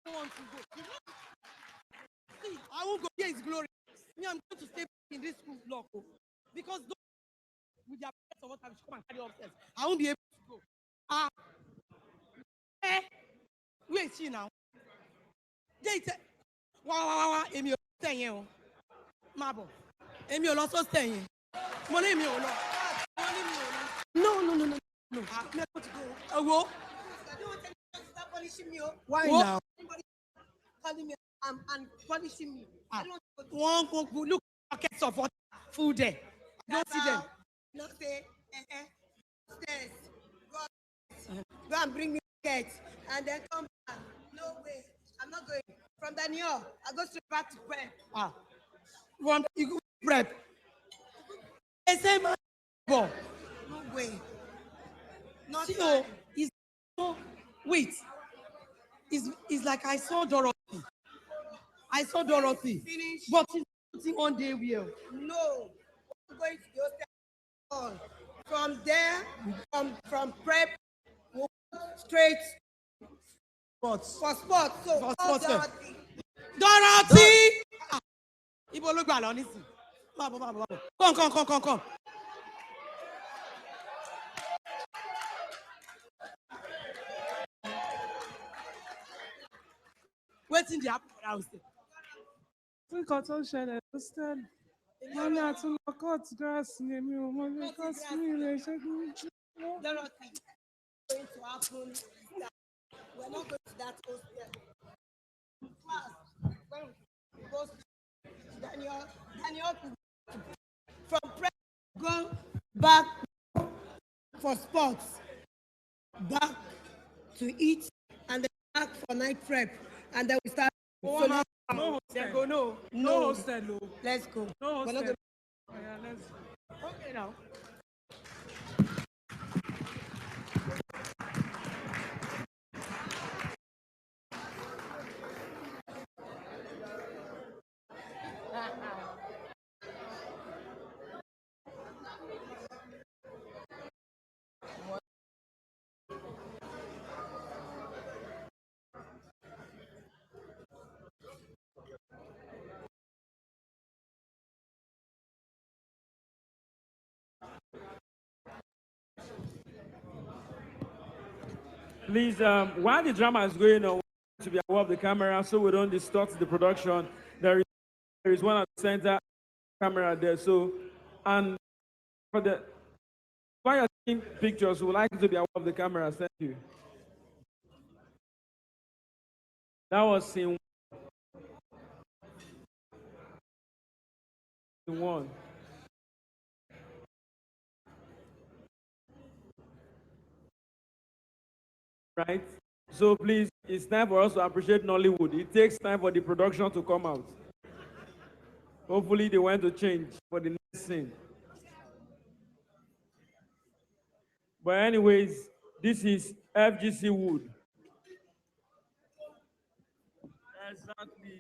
don't want to go. See, I won't go. Here is glory. Me, I'm going to stay in this school block because with their parents or what I should come and carry upstairs. I won't be able to go. Where is she now? They said, wow, Emi staying here. Mabo. Emi also staying here. Money me no. No. I'm not going to go. Go. Stop punishing me. Why now? Calling me and punishing me. One go look buckets of water, food there. Don't see them. No say, stairs. Go and bring me buckets and then come back. No way. I'm not going. From Daniel, I go straight back to prep. From you go prep. They say man. No way. Not so it's so wait. It's like I saw Dorothy. Finish. But she's putting on day wear. No. I'm going to go on. From there, from prep, we'll go straight sports. For sports. So for sports. Dorothy! Ibo look bad on this. Come. Waiting the apple house. We got all shared understand. Money at all cut grass near me, money cost me. Dorothy, going to happen. We're not going to that hostel. Class, when we go to Daniel from prep, go back for sports, back to eat, and then back for night prep, and then we start. No hostel. No hostel. Let's go. No hostel. Yeah, let's go. Okay now. Please, while the drama is going on, to be aware of the camera so we don't distort the production. There is one at the center camera there. So, and for the while you're taking pictures, we would like you to be aware of the camera. Thank you. That was scene one. Right? So please, it's time for us to appreciate Nollywood. It takes time for the production to come out. Hopefully they want to change for the next scene. But anyways, this is FGC Wood. Exactly.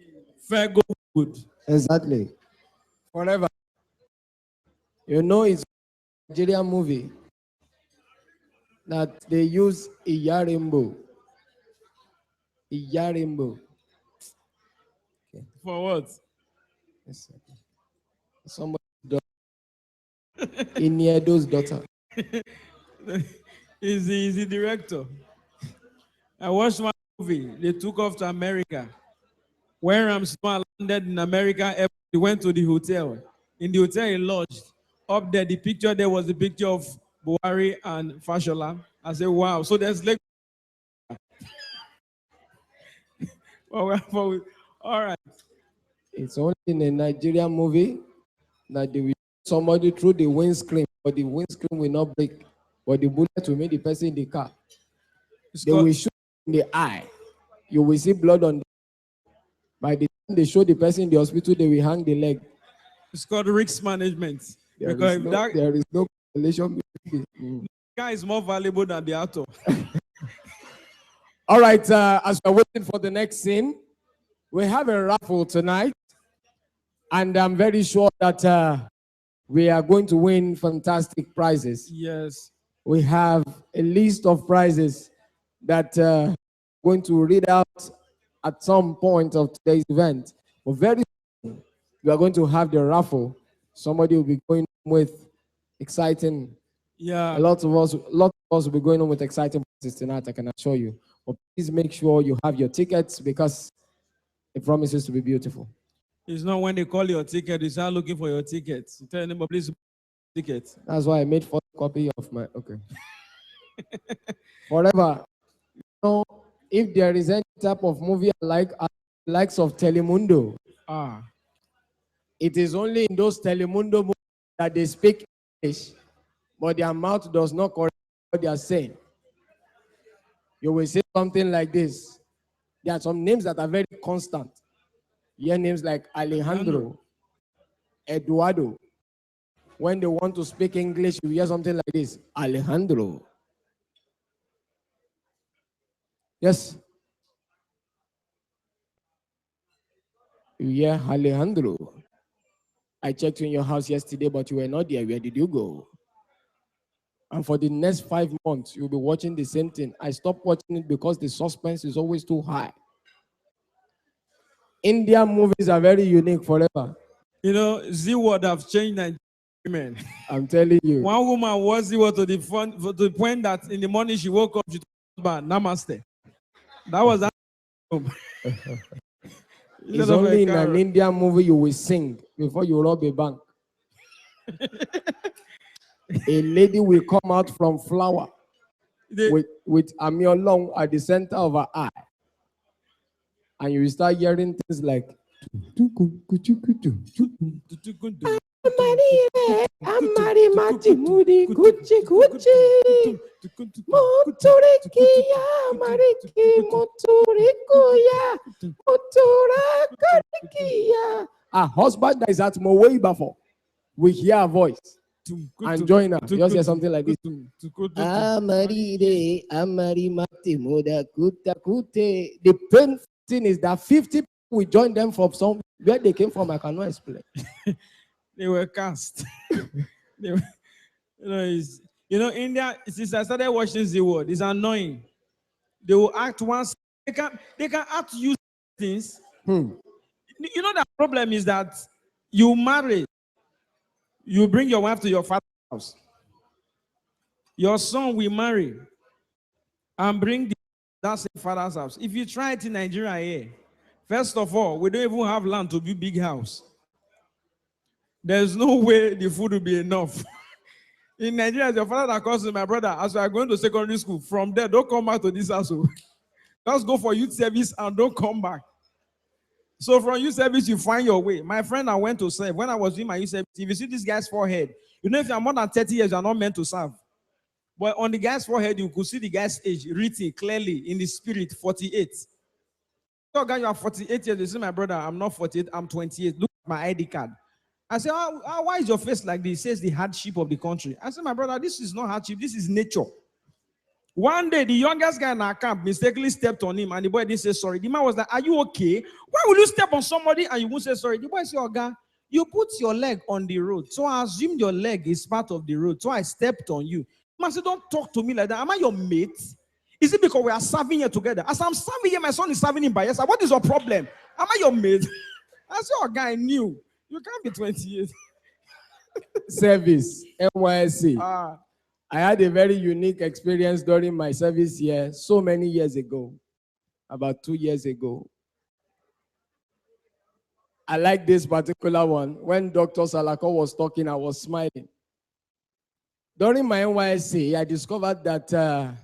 Fago Wood. Exactly. Forever. You know, it's a Nigerian movie that they use Iyarimbo. Iyarimbo. Okay. For what? Yes, somebody's daughter. Iniedo's daughter. He's the director. I watched one movie. They took off to America. When Ramsman landed in America, he went to the hotel. In the hotel, he lodged. Up there, the picture there was the picture of Buhari and Fashola. I said, wow. So there's like, all right. It's only in a Nigerian movie that they will somebody through the windscreen, but the windscreen will not break, but the bullet will make the person in the car. They will shoot in the eye. You will see blood on the. By the time they show the person in the hospital, they will hang the leg. It's called risk management. There is no correlation between the guy is more valuable than the actor. All right, as we're waiting for the next scene, we have a raffle tonight. And I'm very sure that we are going to win fantastic prizes. Yes. We have a list of prizes that we're going to read out at some point of today's event. But very soon, we are going to have the raffle. Somebody will be going with exciting. Yeah. A lot of us will be going on with exciting prizes tonight, I can assure you. But please make sure you have your tickets because it promises to be beautiful. It's not when they call your ticket, you start looking for your ticket. You tell them, please, ticket. That's why I made photocopy of my, okay. Forever. You know, if there is any type of movie like likes of Telemundo, it is only in those Telemundo movies that they speak English, but their mouth does not correct what they are saying. You will say something like this. There are some names that are very constant. You hear names like Alejandro, Eduardo. When they want to speak English, you hear something like this, Alejandro. Yes. You hear Alejandro. I checked you in your house yesterday, but you were not there. Where did you go? And for the next 5 months, you'll be watching the same thing. I stopped watching it because the suspense is always too high. Indian movies are very unique forever. You know, Z-word have changed Nigerian. I'm telling you. One woman was Z-word to the point that in the morning she woke up, she told her, Namaste. That was that. It's only in an Indian movie you will sing before you rob a bank. A lady will come out from flower with amiolong at the center of her eye. And you will start hearing things like Amari Mati Mudi Gucci Gucci Motorikia Mariki Motorikoya Motora Karikia. A husband that is at Moweiba for we hear a voice and join her. You just hear something like this. Amari Amari Mati Moda Kuta Kute. The painful thing is that 50 people will join them from some where they came from. I cannot explain. They were cast. You know, India, since I started watching the world, it's annoying. They will act once. They can act use things. You know, the problem is that you marry, you bring your wife to your father's house. Your son will marry and bring the That's a father's house. If you try it in Nigeria here, first of all, we don't even have land to build big house. There's no way the food will be enough. In Nigeria, your father that calls my brother, as we are going to secondary school, from there, don't come back to this house. Just go for youth service and don't come back. So from youth service, you find your way. My friend, I went to serve. When I was doing my youth service, if you see this guy's forehead, you know if you're more than 30 years, you're not meant to serve. But on the guy's forehead, you could see the guy's age written clearly in the spirit, 48. So guy, you are 48 years. You see my brother, I'm not 48, I'm 28. Look at my ID card. I said, why is your face like this? It says the hardship of the country. I said, my brother, this is not hardship, this is nature. One day, the youngest guy in our camp mistakenly stepped on him, and the boy didn't say sorry. The man was like, are you okay? Why would you step on somebody and you won't say sorry? The boy said, oh, guy, you put your leg on the road. So I assumed your leg is part of the road. So I stepped on you. The man said, don't talk to me like that. Am I your mate? Is it because we are serving here together? As I'm serving here, my son is serving him by yes. What is your problem? Am I your mate? I said, oh, guy, new. You can't be 28. Service, NYSC. I had a very unique experience during my service here so many years ago, about 2 years ago. I like this particular one. When Dr. Salako was talking, I was smiling. During my NYSC, I discovered that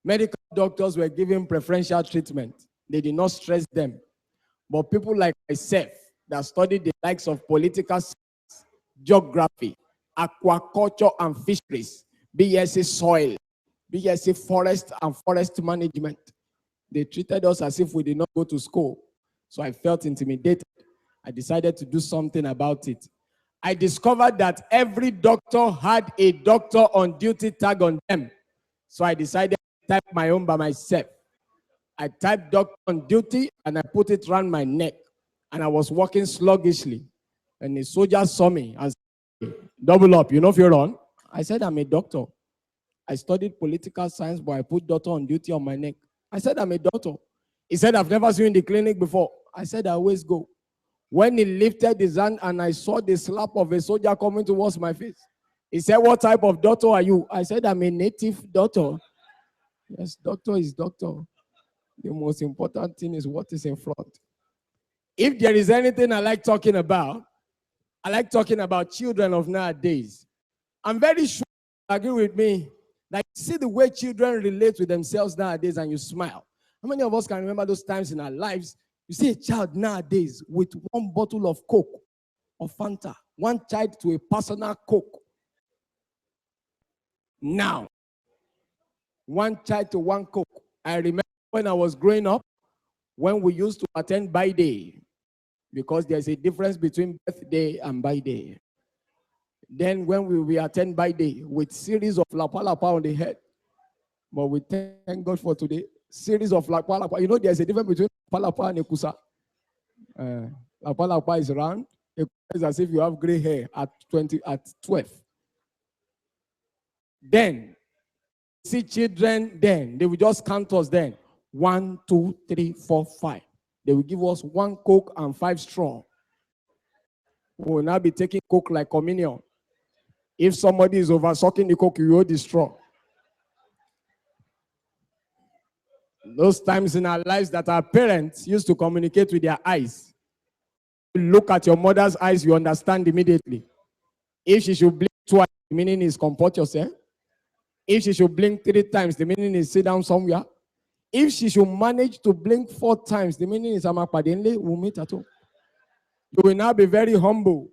medical doctors were given preferential treatment. They did not stress them. But people like myself that studied the likes of political science, geography, aquaculture and fisheries, BSc soil, BSc forest and forest management. They treated us as if we did not go to school. So I felt intimidated. I decided to do something about it. I discovered that every doctor had a doctor on duty tag on them. So I decided to type my own by myself. I typed doctor on duty and I put it around my neck. And I was walking sluggishly. And the soldier saw me and said, double up, you know if you're on? I said, I'm a doctor. I studied political science, but I put doctor on duty on my neck. I said, I'm a doctor. He said, I've never seen you in the clinic before. I said, I always go. When he lifted his hand and I saw the slap of a soldier coming towards my face, he said, what type of doctor are you? I said, I'm a native doctor. Yes, doctor is doctor. The most important thing is what is in front. If there is anything I like talking about children of nowadays. I'm very sure you agree with me. Like, see the way children relate with themselves nowadays and you smile. How many of us can remember those times in our lives? You see a child nowadays with one bottle of Coke or Fanta, one child to a personal Coke. Now, one child to one Coke. I remember when I was growing up, when we used to attend by day, because there's a difference between birthday and by day. Then when we attend by day with series of lapa lapa on the head, but we thank God for today, series of lapa lapa. You know there's a difference between lapa lapa and ekusa. Lapa lapa is round. Ekusa is as if you have gray hair at 12. Then, see children then, they will just count us then. 1, 2, 3, 4, 5. They will give us 1 Coke and 5 straw. We will now be taking Coke like communion. If somebody is over sucking the Coke, you will the straw. Those times in our lives that our parents used to communicate with their eyes. Look at your mother's eyes, you understand immediately. If she should blink twice, the meaning is comport yourself. If she should blink 3 times, the meaning is sit down somewhere. If she should manage to blink 4 times, the meaning is Amapadenle will meet at home. You will now be very humble.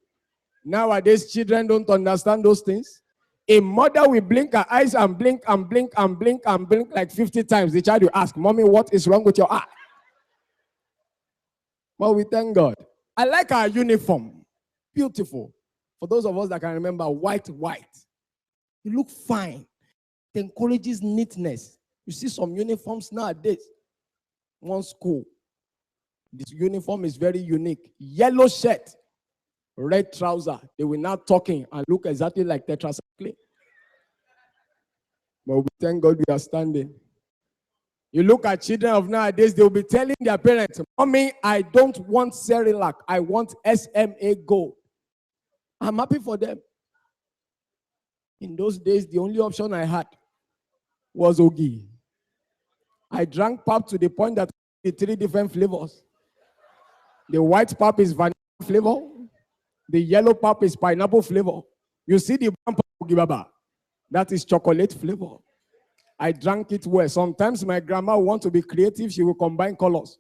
Nowadays, children don't understand those things. A mother will blink her eyes and blink and blink and blink and blink like 50 times. The child will ask, Mommy, what is wrong with your eye? Well, we thank God. I like our uniform. Beautiful. For those of us that can remember, white. You look fine. It encourages neatness. You see some uniforms nowadays. One school. This uniform is very unique. Yellow shirt, red trouser. They were now talking and look exactly like tetracycline. But we thank God we are standing. You look at children of nowadays, they will be telling their parents, Mommy, I don't want Cerelac. I want SMA Gold. I'm happy for them. In those days, the only option I had was Ogi. I drank pap to the point that the 3 different flavors. The white pap is vanilla flavor. The yellow pap is pineapple flavor. You see the brown pap, Gibaba? That is chocolate flavor. I drank it well. Sometimes my grandma want to be creative. She will combine colors.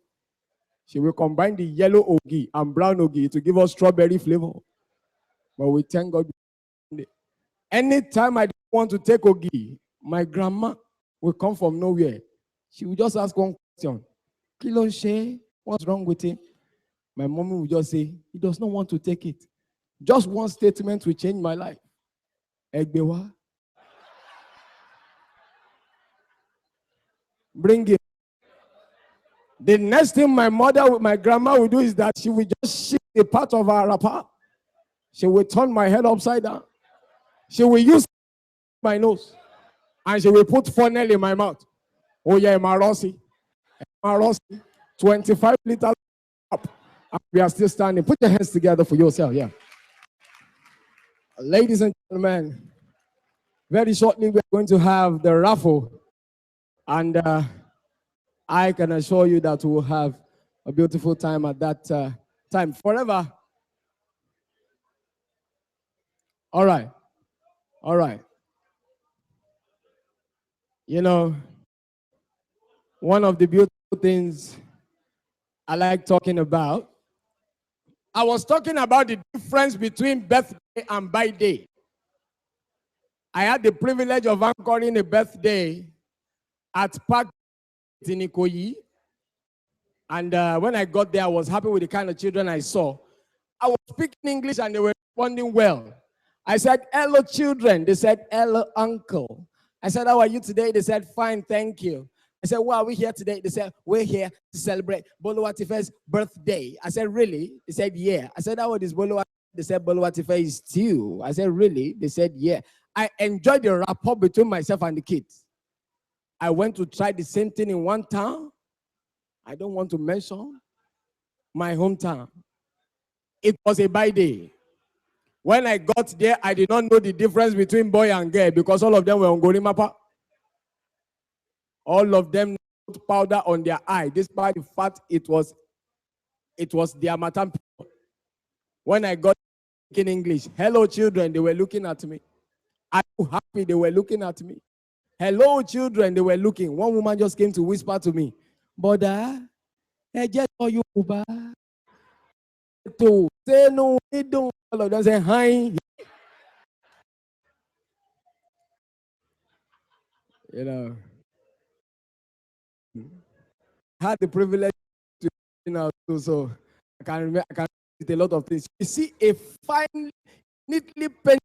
She will combine the yellow ogi and brown ogi to give us strawberry flavor. But we thank God. Anytime I want to take ogi, my grandma will come from nowhere. She will just ask one question. Kiloshe, what's wrong with him? My mommy will just say, he does not want to take it. Just one statement will change my life. Egbewa. Bring it. The next thing my grandma will do is that she will just shift a part of her wrapper. She will turn my head upside down. She will use my nose. And she will put funnel in my mouth. Oh yeah, Marosi. 25 liters up. And we are still standing. Put your hands together for yourself, yeah. Ladies and gentlemen, very shortly we're going to have the raffle. And I can assure you that we'll have a beautiful time at that time. Forever. All right. All right. You know, one of the beautiful things I like talking about, I was talking about the difference between birthday and birthday. I had the privilege of anchoring a birthday at Park in Ikoyi. And when I got there, I was happy with the kind of children I saw. I was speaking English and they were responding well. I said, hello, children. They said, hello, uncle. I said, how are you today? They said, fine, thank you. I said, why are we here today? They said, we're here to celebrate Boluwatife's birthday. I said, really? They said, yeah. I said, how old is Boluwatife? They said, Boluwatife is 2. I said, really? They said, yeah. I enjoyed the rapport between myself and the kids. I went to try the same thing in one town. I don't want to mention my hometown. It was a birthday. When I got there, I did not know the difference between boy and girl because all of them were on Gorimapa. All of them put powder on their eye, despite the fact it was their matam people. When I got in English, hello children, they were looking at me. I'm happy they were looking at me. Hello children, they were looking. One woman just came to whisper to me, Boda, I just saw you, Uba. To say no, they don't. All of them say hi. You know, I had the privilege to, you know, so I can remember, I can do a lot of things. You see a fine, neatly painted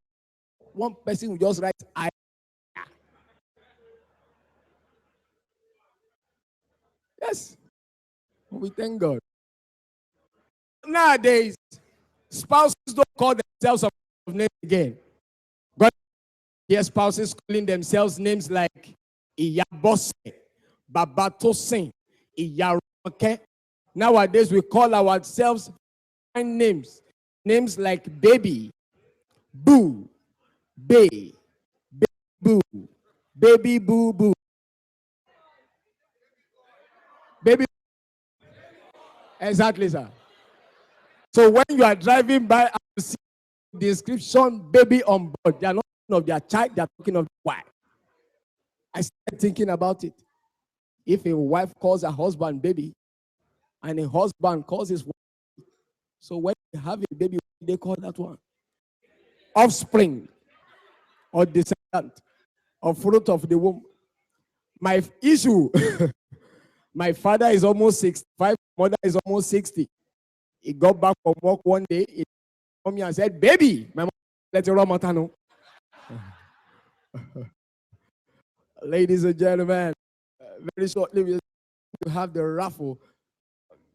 one person who just writes I. Yes, we thank God. Nowadays, spouses don't call themselves of names again. God, their spouses calling themselves names like Iyabose, Babatosin, Iyaroke. Nowadays, we call ourselves fine names. Names like baby, boo, baby boo, baby boo boo, baby. Exactly, sir. So when you are driving by and you see the description baby on board, they are not talking of their child, they are talking of why. I started thinking about it. If a wife calls her husband baby, and a husband calls his wife, so when you have a baby, they call that one offspring or descendant or fruit of the womb. My issue, my father is almost 65, mother is almost 60. He got back from work one day, he called me and said, baby, my mom, let's run Matano. Ladies and gentlemen, very shortly we'll have the raffle.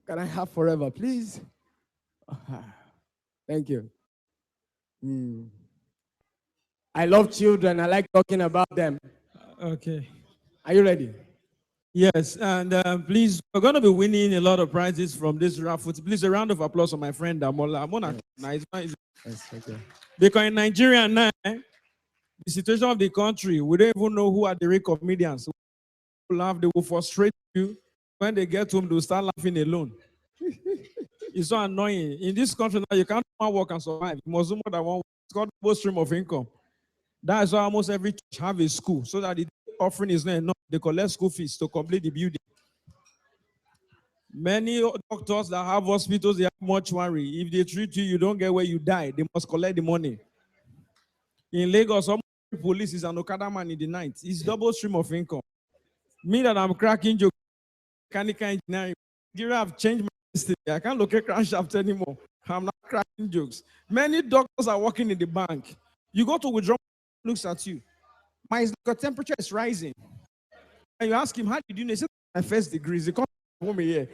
Can I have forever, please? Thank you. I love children. I like talking about them. Okay. Are you ready? Yes, and please, we're going to be winning a lot of prizes from this raffle. Please, a round of applause for my friend Damola. Nice. Yes, okay. Because in Nigeria now, the situation of the country, we don't even know who are the real comedians. laugh, they will frustrate you. When they get home, they'll start laughing alone. It's so annoying. In this country now, you can't do one work and survive. You must do more than one work. It's called both stream of income. That is why almost every church have a school, so that the offering is not enough. They collect school fees to complete the building. Many doctors that have hospitals, they have mortuary. If they treat you, you don't get where you die. They must collect the money. In Lagos, some police is an Okada man in the night. It's double stream of income. Me that I'm cracking jokes, mechanical engineering. You have changed my destiny. I can't look at crankshaft anymore. I'm not cracking jokes. Many doctors are working in the bank. You go to withdraw, looks at you. My temperature is rising. And you ask him, how did you know? He said, my first degree. He comes home here.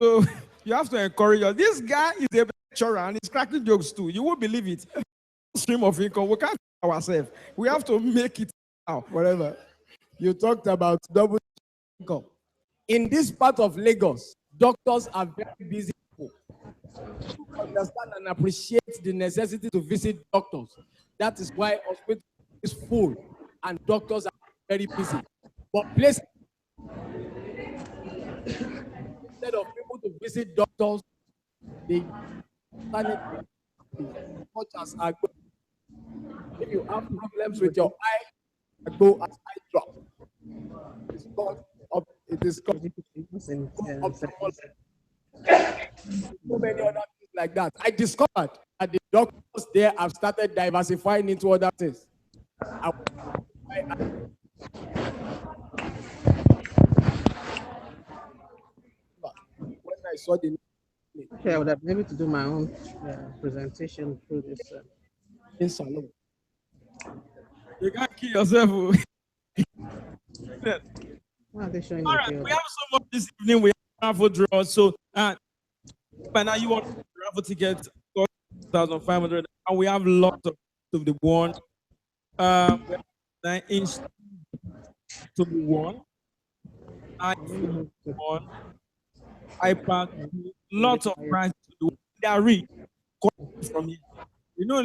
So you have to encourage us. This guy is a lecturer and he's cracking jokes too. You won't believe it. Stream of income. We can't do ourselves. We have to make it now. Whatever. You talked about double income. In this part of Lagos, doctors are very busy people. You understand and appreciate the necessity to visit doctors. That is why hospital is full and doctors are very busy. But place instead of people to visit doctors, they such as agbo. If you have problems with your eye, agbo as eye drop. It's called it is called so many other things like that. I discovered that the doctors there have started diversifying into other things. When I saw the okay, I would have been able to do my own presentation through this. In salon. You can't kill yourself. Why are they showing all right, we have so much this evening. We have raffle draw. So, by now you want raffle tickets, 2,500, and we have lots of the one. We have 9-inch to be won. iPhone one, iPad, lots of prizes to do. They are rich from here. You know,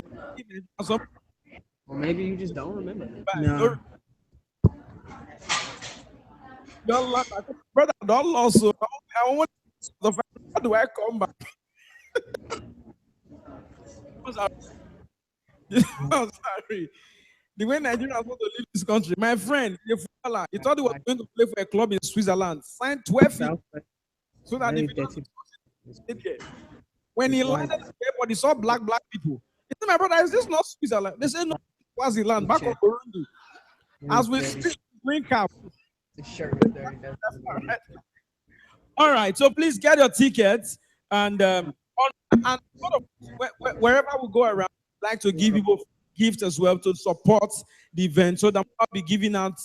or maybe you just don't remember. No. Brother, don't lose. So I want the fact, how do I come back? I'm sorry. The way Nigerians want to leave this country, my friend, he thought he was going to play for a club in Switzerland, signed 12 feet, so that if he when he landed at the airport, he saw black people. He said, my brother, is this not Switzerland? They said, no, Swaziland, back on Burundi. As we speak, green cap. All right, so please get your tickets and wherever we go around, I'd like to give people gifts as well to support the event. So that I'll be giving out.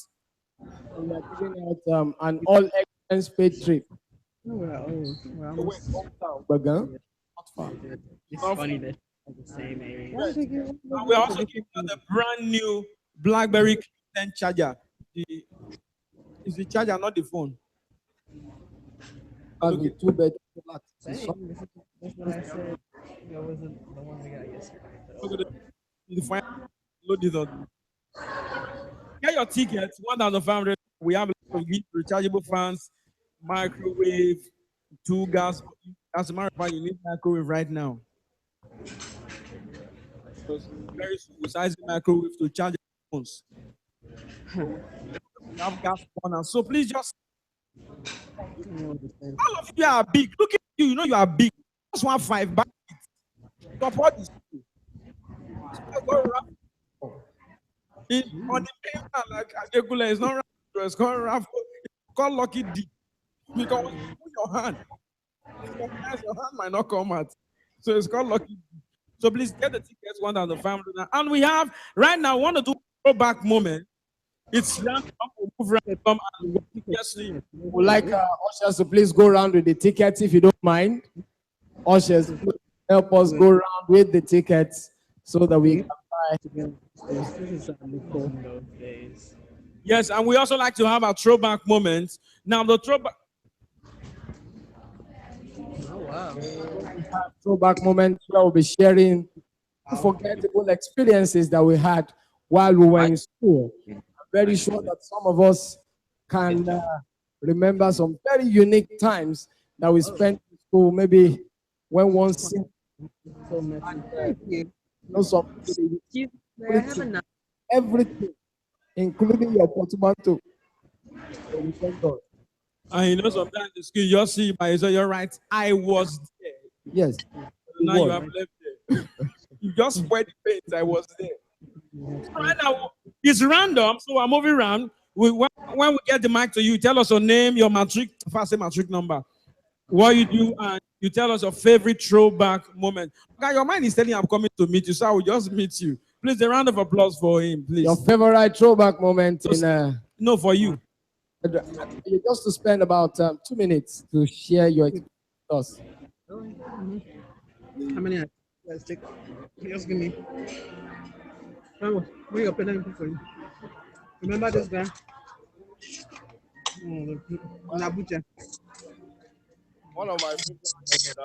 We are giving out an all expense paid trip. It's funny that the same area. We're also giving out the brand new BlackBerry 10 charger. It's the charger, not the phone. Okay, 2 bed flat. That's what I said. That wasn't the one we got yesterday. Load it up. Get your tickets, 1,500. We have rechargeable fans, microwave, 2 gas. As a matter of fact, you need microwave right now. So very size microwave to charge your phones. We have gas burners. So please just all of you are big. Look at you, you know you are big. Just 1.5 back. Support this. On the paper, like Adekule, it's not it's called raffle. It's called Lucky D. Because when you put your hand, sometimes your hand might not come out. So it's called Lucky D. So please get the tickets, 1,500. And we have right now, want to do a throwback moment. It's random. Would like ushers to please go around with the tickets if you don't mind. Ushers, help us go around with the tickets so that we can buy. Yes, and we also like to have a throwback moment. Now the throwback. Oh wow! Throwback moment where we'll be sharing unforgettable experiences that we had while we were in school. I'm very sure that some of us can remember some very unique times that we spent in school, maybe when one sing, everything, including your portmanteau. And you know, sometimes the school, you just see by yourself, you're right, I was there. Yes. Now you have left there. You just spread the paint, I was there. Right now, it's random, so I'm moving around. When we get the mic to you, tell us your name, your matric, first matric number, what you do, and you tell us your favorite throwback moment. Okay, your mind is telling you I'm coming to meet you, so I will just meet you. Please, a round of applause for him, please. Your favorite throwback moment in no, for you. You just to spend about 2 minutes to share your experience with us. How many? Let's take. Just give me. Bring up pen for you. Remember this guy? In Abuja. One of my favorite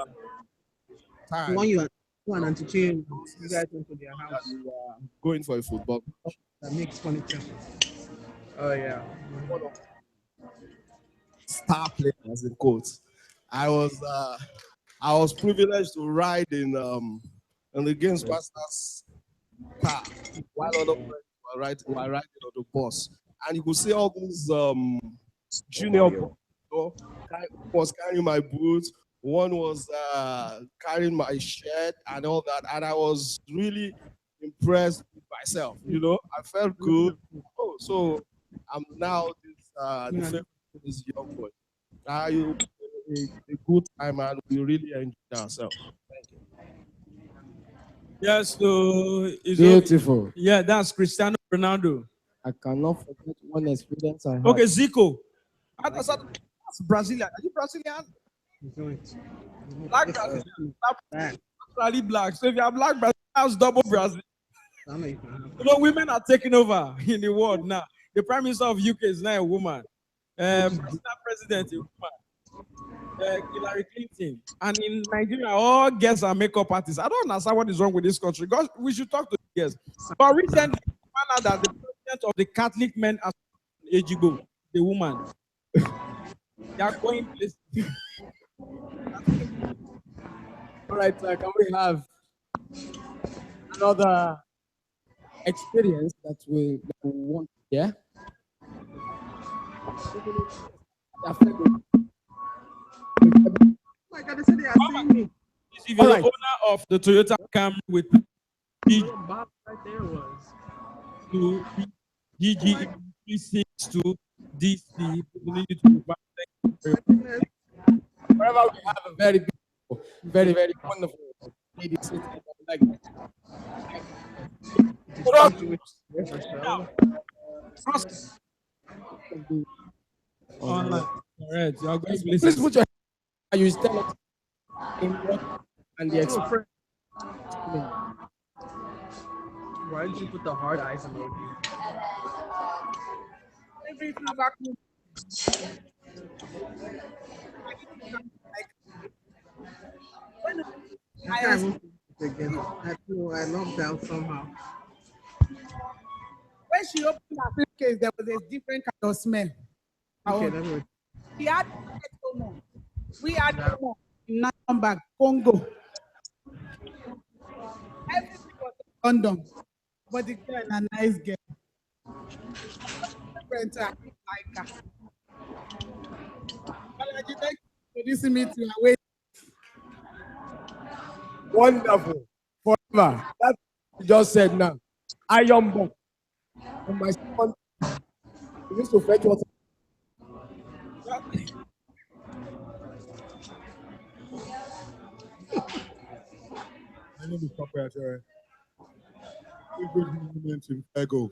time. One you and Auntie Chin, you guys went to their house. Going for a football. That makes furniture. Oh yeah. Star players in quotes. I was privileged to ride in the games master's car while other friends were riding on the bus, and you could see all these junior boys was carrying my boots. One was carrying my shirt and all that, and I was really impressed with myself. You know, I felt good. Oh, so I'm now the favorite of this young boy. A good time, and we really enjoyed ourselves. Thank you. Yes, so it's beautiful. Yeah, that's Cristiano Ronaldo. I cannot forget one experience I had. Okay, Zico. That's Brazilian. Are you Brazilian? Black Brazilian. Actually black. So if you are black Brazilian, that's double Brazil. You know, women are taking over in the world now. The Prime Minister of UK is now a woman. President, a woman. Hillary Clinton. And in Nigeria, all girls are makeup artists. I don't understand what is wrong with this country. God, we should talk to the girls. But recently, we found out that the president of the Catholic Men Association, Ejigo, the woman, they are going places. All right, can we have another experience that we want to hear? My God, they said they are seeing me. If you're the owner of the Toyota Camry with Bob right there was to GG 362 DC, we need you to wherever we have a very beautiful, very, very wonderful lady sitting like all right, you are going to please put your hand. You tell us and the experience. Why did you put the hard eyes emoji? I locked out somehow. When she opened her suitcase, there was a different kind of smell. Okay, that's what. She had Omo. We had Omo in Nine bag, Congo. Everything was a condom, but the girl is a nice girl. Friends are like her. Thank you for introducing me to her way. Wonderful. Forever. That's what you just said now. Iron bomb. And my son used to fetch water. My name is Papa Ajay. Every moment in Ego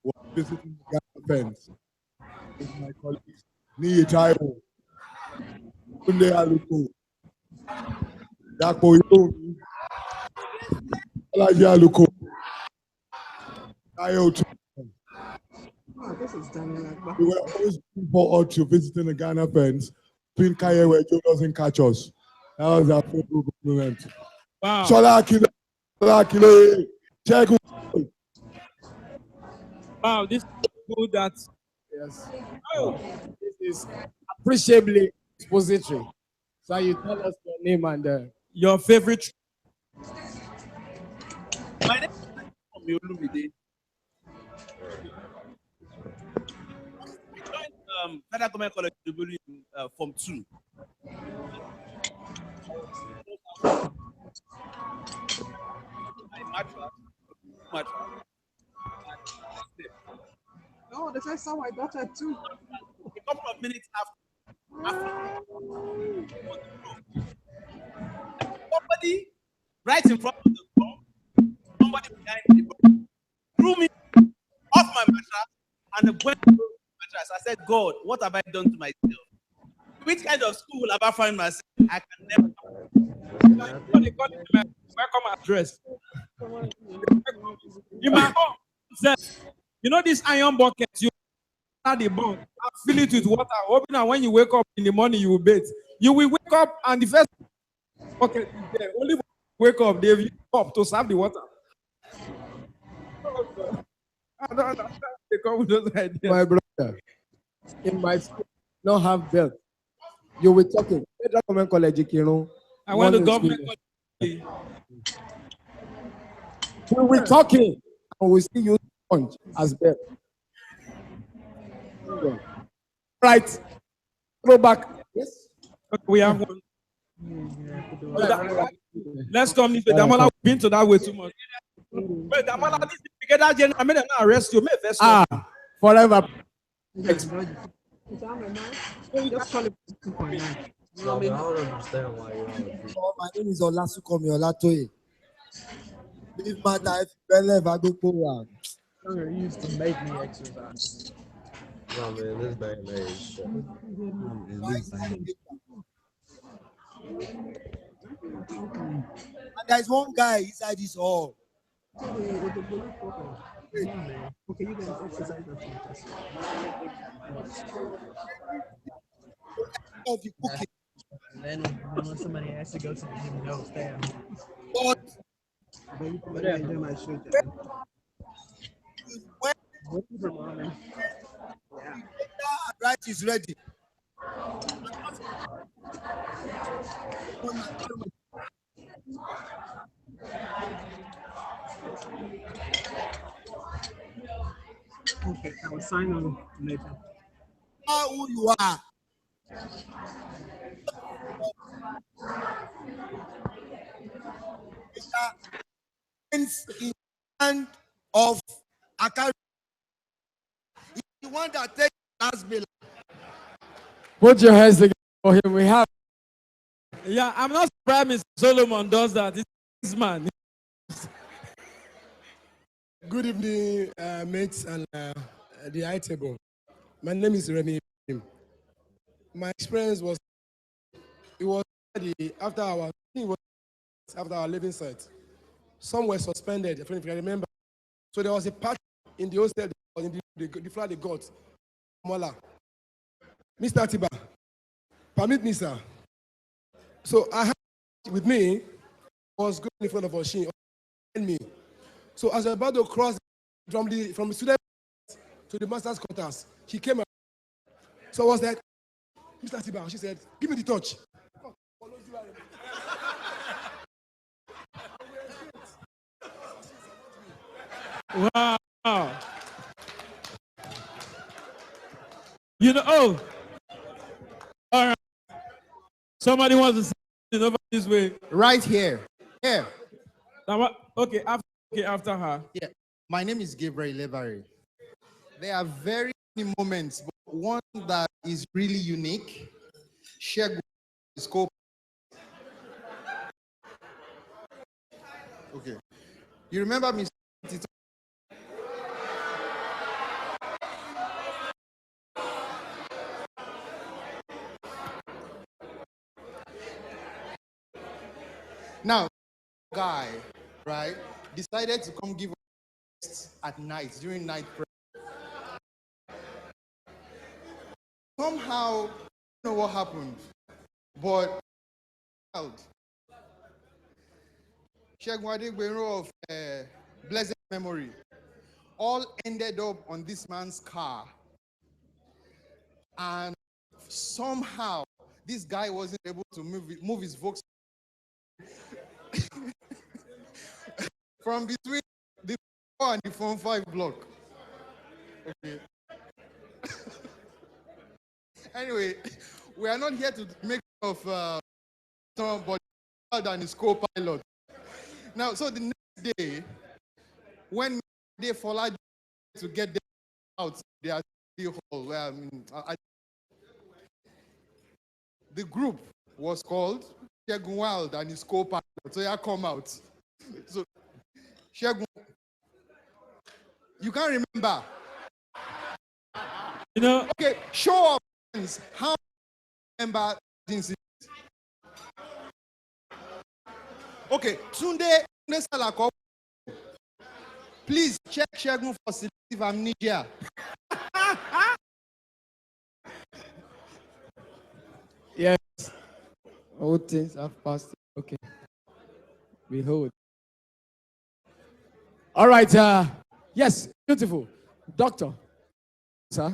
was visiting the Ghana fence with my colleagues. Ni Taiwo, Tunde Aluko, Dapo Yomi, Alaji Aluko, Tayo. Oh, this is Daniel. We were always looking forward to visiting the Ghana fence. Pin Kaye where Joe doesn't catch us. That was our favorite moment. Wow. Check. Wow, this is good that Yes. Oh, this is appreciably expository. So you tell us your name and your favorite. My name is Olumide. I joined Federal Government College Odogbolu in Form 2. No, the first time I got it too. A couple of minutes after somebody right in front of the door, somebody behind the door threw me off my mattress and went to the mattress. I said, God, what have I done to myself? Which kind of school have I found myself? I can never. Welcome address. In my home, you know this iron bucket, you add the bone and fill it with water, open, and when you wake up in the morning, you will bathe. You will wake up and the first bucket is there. Only when you wake up, they will up to serve the water. I don't understand. They come with those ideas. My brother, in my school, don't have belt. You were talking. Federal Government College, Ikirun. I went to government college. We were talking, and we still use sponge as belt. Right. Throw back. Yes. Okay, we have one. Let's come this way. Damola, we've been to that way too much. Wait, Damola, this together, Jen, I made them arrest you. Forever. Just call it 2.9. I don't understand why you're on the Oh, my name is Olasukomi Olatoye. If my life believe I go forward. You used to make me exercise. No, man, this day and age. And there's one guy inside this hall. Okay, you guys exercise Of the cooking. And then when somebody has to go to the gym, no, stay at home. But you can enjoy my show. when right is ready. Okay, I will sign on later. Who you are. In hand of account. The one that takes last bill. Put your hands together for him. We have. Yeah, I'm not surprised Mr. Solomon does that. It's this man. Good evening, mates and the high table. My name is Remy. My experience was, it was after our living site. Some were suspended, if I remember. So there was a party in the hostel, in the flat they got. Mola. Mr. Tiba, permit me, sir. So I had with me, was going in front of Oshin, and me. So as I was about to cross from the student to the master's quarters, he came. So I was like, Mr. Tiba, she said, give me the touch. Wow. You know, oh. All right. Somebody wants to say it over this way. Right here. Here. Okay, after her. Yeah. My name is Gabriel Levari. There are very many moments, but one that is really unique. Share scope. Okay. You remember me? Now, guy, right, decided to come give us at night, during night prayer. Somehow, I don't know what happened, but Shegwade of blessed memory all ended up on this man's car and somehow this guy wasn't able to move his Volkswagen from between the 4 and the Form 5 block. Okay. Anyway, we are not here to make of but than his co-pilot. Now, so the next day, when they followed to get them out, they are still hall. Where the group was called Shegun Wild and his co-pilot. So yeah, come out. So Shegun, you can't remember. You know. Okay, show of hands. How remember this incident? Okay, Tunde Salako. Please check Shegun for selective amnesia. Yes. All things have passed. Okay. Behold. All right. Yes. Beautiful. Doctor. Sir.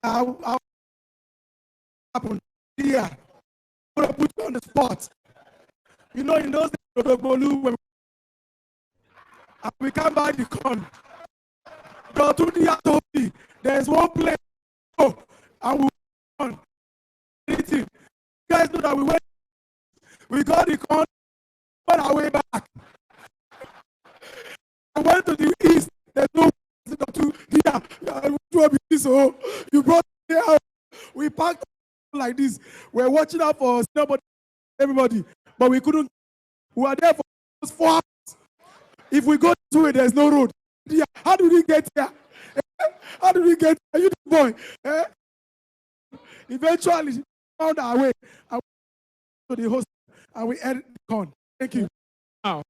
How happened? Yeah. I'm gonna put you on the spot. You know, in those days, Odogbolu, when we can't buy the corn. Your Tudia told me there's one place. Oh, and we won. You guys know that we got the corn on our way back. I went to the east. There's no to here. So you brought me out. We packed like this. We're watching out for nobody, everybody, but we couldn't. We were there for 4 hours. If we go this way, there's no road. Yeah. How did we get here? How did we get here? You the boy. Eventually, found our way. And we to the host, and we ended the corn. Thank you. Wow.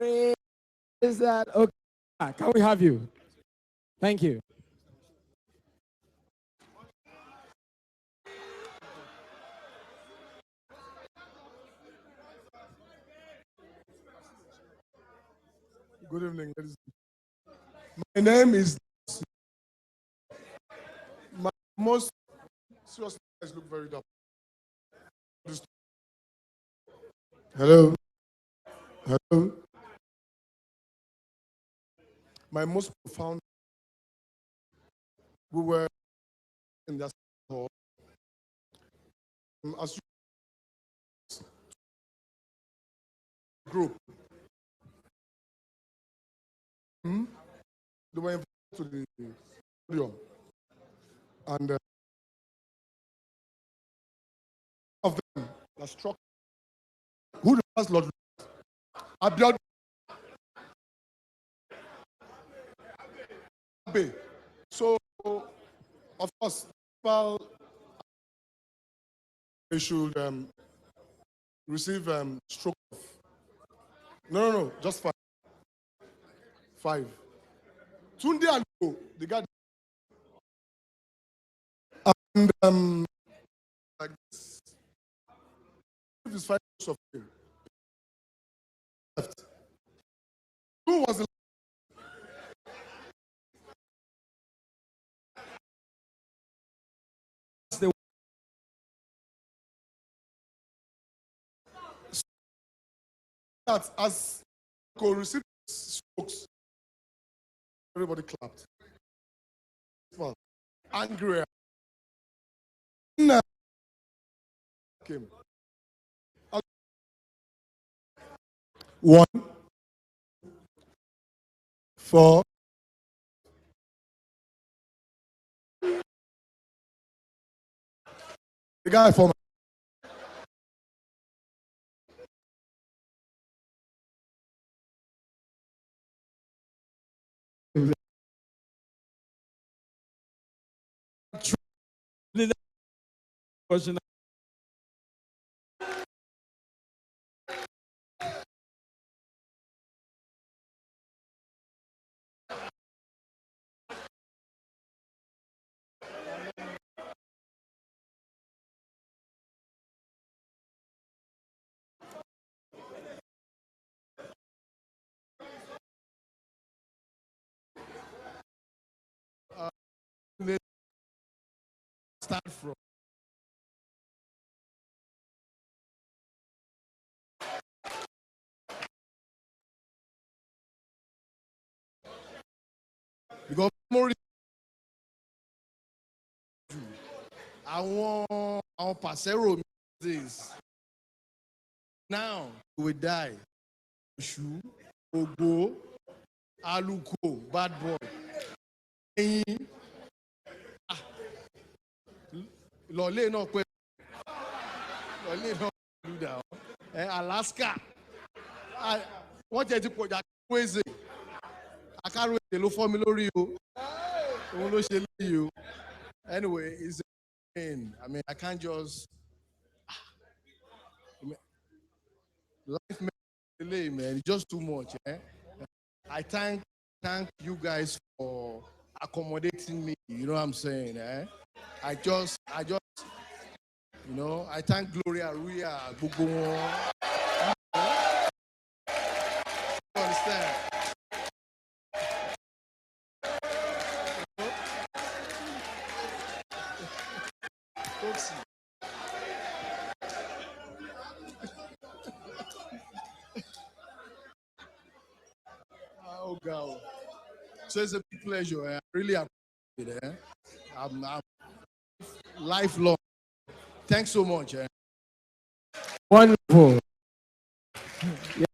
Is that okay? Can we have you? Thank you. Good evening, ladies. My name is. My most serious guys look very dumb. Hello. Hello. My most profound. We were in that hall. As you group. They were invited to the podium. And of them that struck. Who the first Lord? Abiod. So, of course, well, they should receive stroke of. No, just 5. 5. Tunde and the guy. And like this. If it's 5 of him. Left. Who was the that as Ko received strokes, everybody clapped. Well, angry. Came. 1, 4. The guy for me. Question. start from. Because memory, àwọn pàṣẹrò mi this. Now we die. Oṣù, Ògbó, Aluko, bad boy. Ẹyin. Lọ́lé náà pé. Lọ́lé náà pẹ̀lú dà ọ́. Alaska. Wọ́n jẹ́ ti pọ̀jà Kweze. Akárò èdè ló fọ́ mi lórí o. Òun ló ṣe léyìí o. Anyway, it's a pain. I mean, I can't just. Life delay, man. It's just too much. Eh? I thank you guys for accommodating me. You know what I'm saying? Eh? I just, you know, I thank Gloria Ruya, Gugu. You understand? Folks. Oh God! So it's a big pleasure. I really appreciate it. I'm lifelong. Thanks so much. Wonderful. Yes.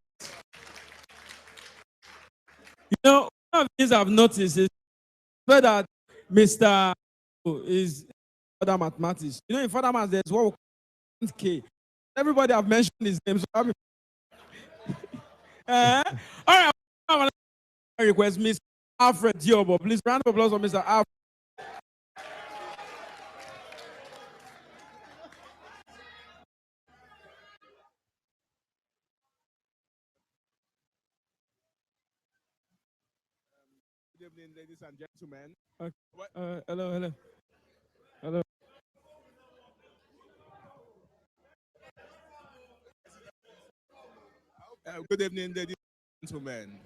You know, one of the things I've noticed is that Mr. is further mathematics. You know, in further maths, there's what we call K. Everybody have mentioned his name. So all right, I want to request Mr. Alfred Diobo. Please, round of applause for Mr. Alfred. Good evening, ladies and gentlemen. Okay. Hello. Good evening, ladies and gentlemen.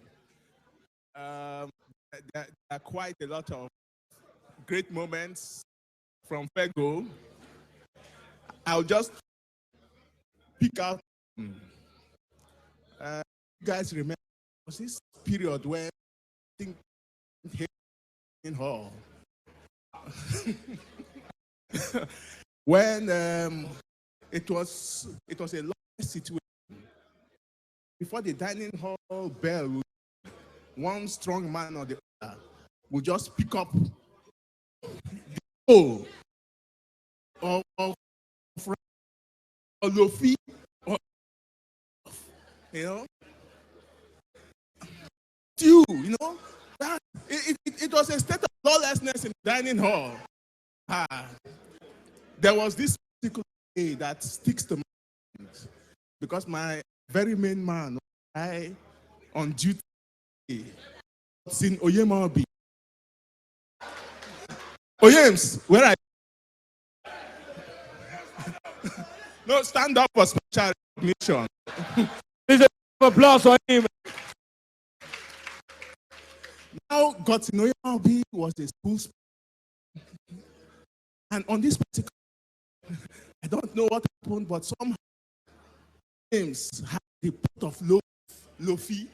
There are quite a lot of great moments from Fego. I'll just pick out. You guys remember this period when I think in hall when it was a long situation before the dining hall bell. One strong man or the other will just pick up the of Lofi, or you know, you know, that it was a state of lawlessness in the dining hall. There was this particular day that sticks to my mind because my very main man, I on duty, it's in Oyemabi. Oyems, where are you? No, stand up for special recognition. Please, applause for him. Now, Gotinoyabi was a school speaker. And on this particular, I don't know what happened, but somehow James had the pot of lofi,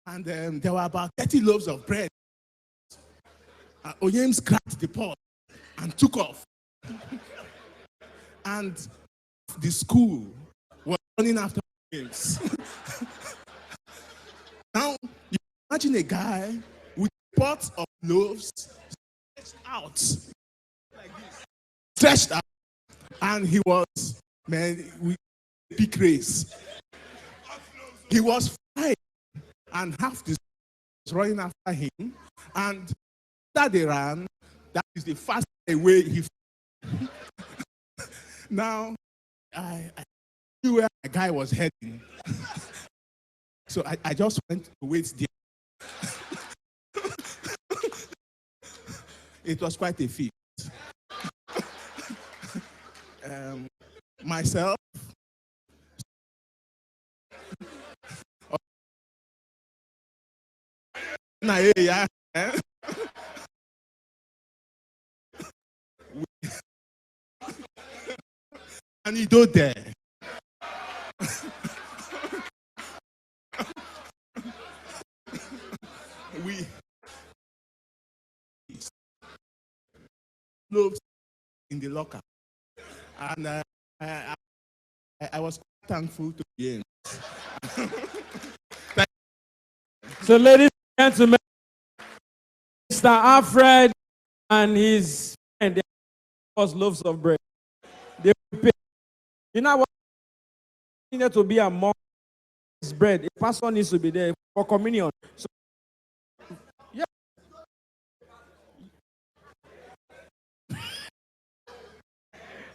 and there were about 30 loaves of bread. James cracked the pot and took off. And the school was running after James. Now, you imagine a guy with pots of loaves stretched out, like this, stretched out, and he was, man, with a big race. He was flying, and half the school was running after him, and after they ran, that is the fastest way he. Now, I knew where the guy was heading. So I just went to wait there. It was quite a feat. Myself, and he do there. We loaves in the locker, and I was quite thankful to him. So, ladies and gentlemen, Mr. Alfred and his friend, they was loaves of bread. They prepare. You know what? Needed to be among this bread. A pastor needs to be there for communion. So, yeah.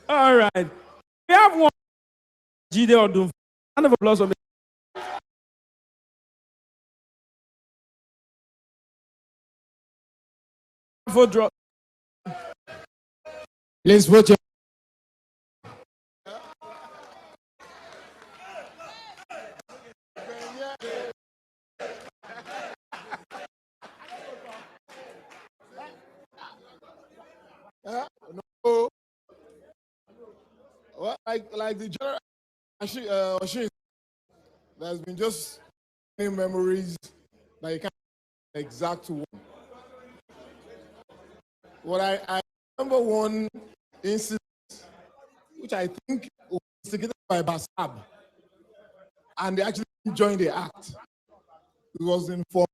All right. We have one. Jide Odun. Round of applause for me. For drop. Please vote your. No. Well, like the general, there's been just many memories that you can't exact one. What I remember one incident, which I think was instigated by Basab, and they actually joined the act. It was in for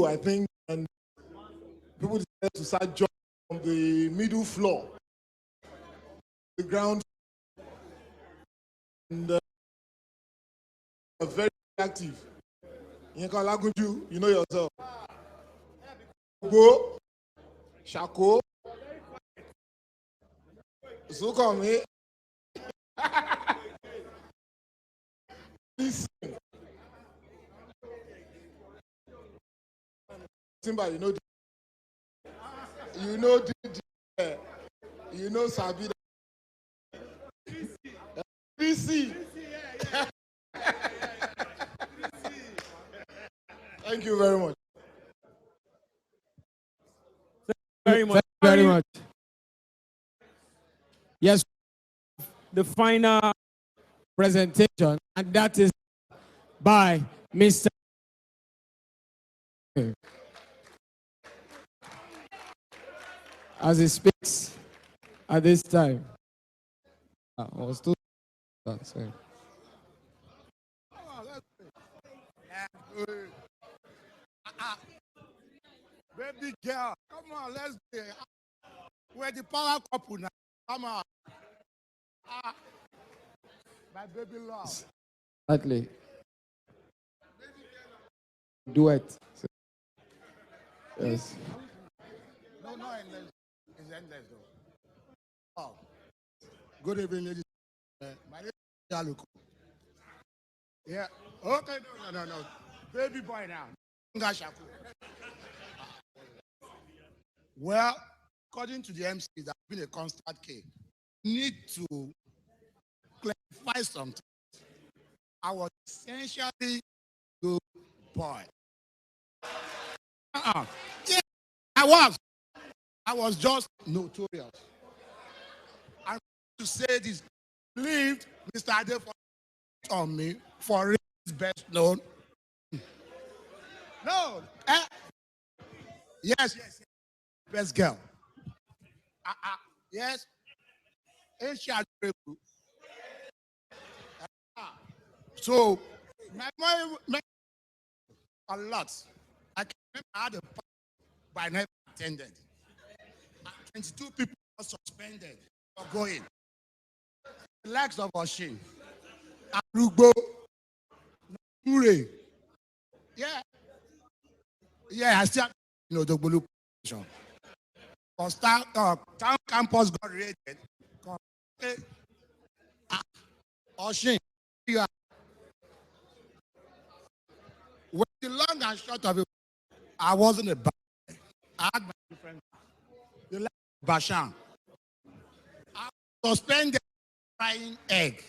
I think, and people decided to start jumping from the middle floor, the ground, and very active. You know yourself. Go, Shako, Sukome. Listen. Simba, you know Sabida. BC. Thank you very much. Very much. Thank you very much. Yes, the final presentation, and that is by Mr. As he speaks at this time. I was too. Sorry. Baby girl, come on, let's do it. We're the power couple now. Come on. My baby love. Exactly. Duet. Yes. No, endless. It's endless though. Oh. Good evening, ladies. My name is Jaluko. Yeah. Okay, no. Baby boy now. Ngashaku. Well, according to the MC, that's been a constant case. Need to clarify something. I was essentially good boy. Yeah, I was just notorious. I'm to say this. Believed Mr. Adefo on me for his best known. No. Yes. Best girl. Yes. Ain't she adorable? So, my mom, a lot. I can remember I had a party, but I never attended. 22 people were suspended for going. The likes of Oshin, Arugbo, Mure. Yeah. Yeah, I still Odogbolu. Because town campus got raided. Oshin, you are. With the long and short of it, I wasn't a bad guy. I had my different. The like Bashan. I was suspended frying egg.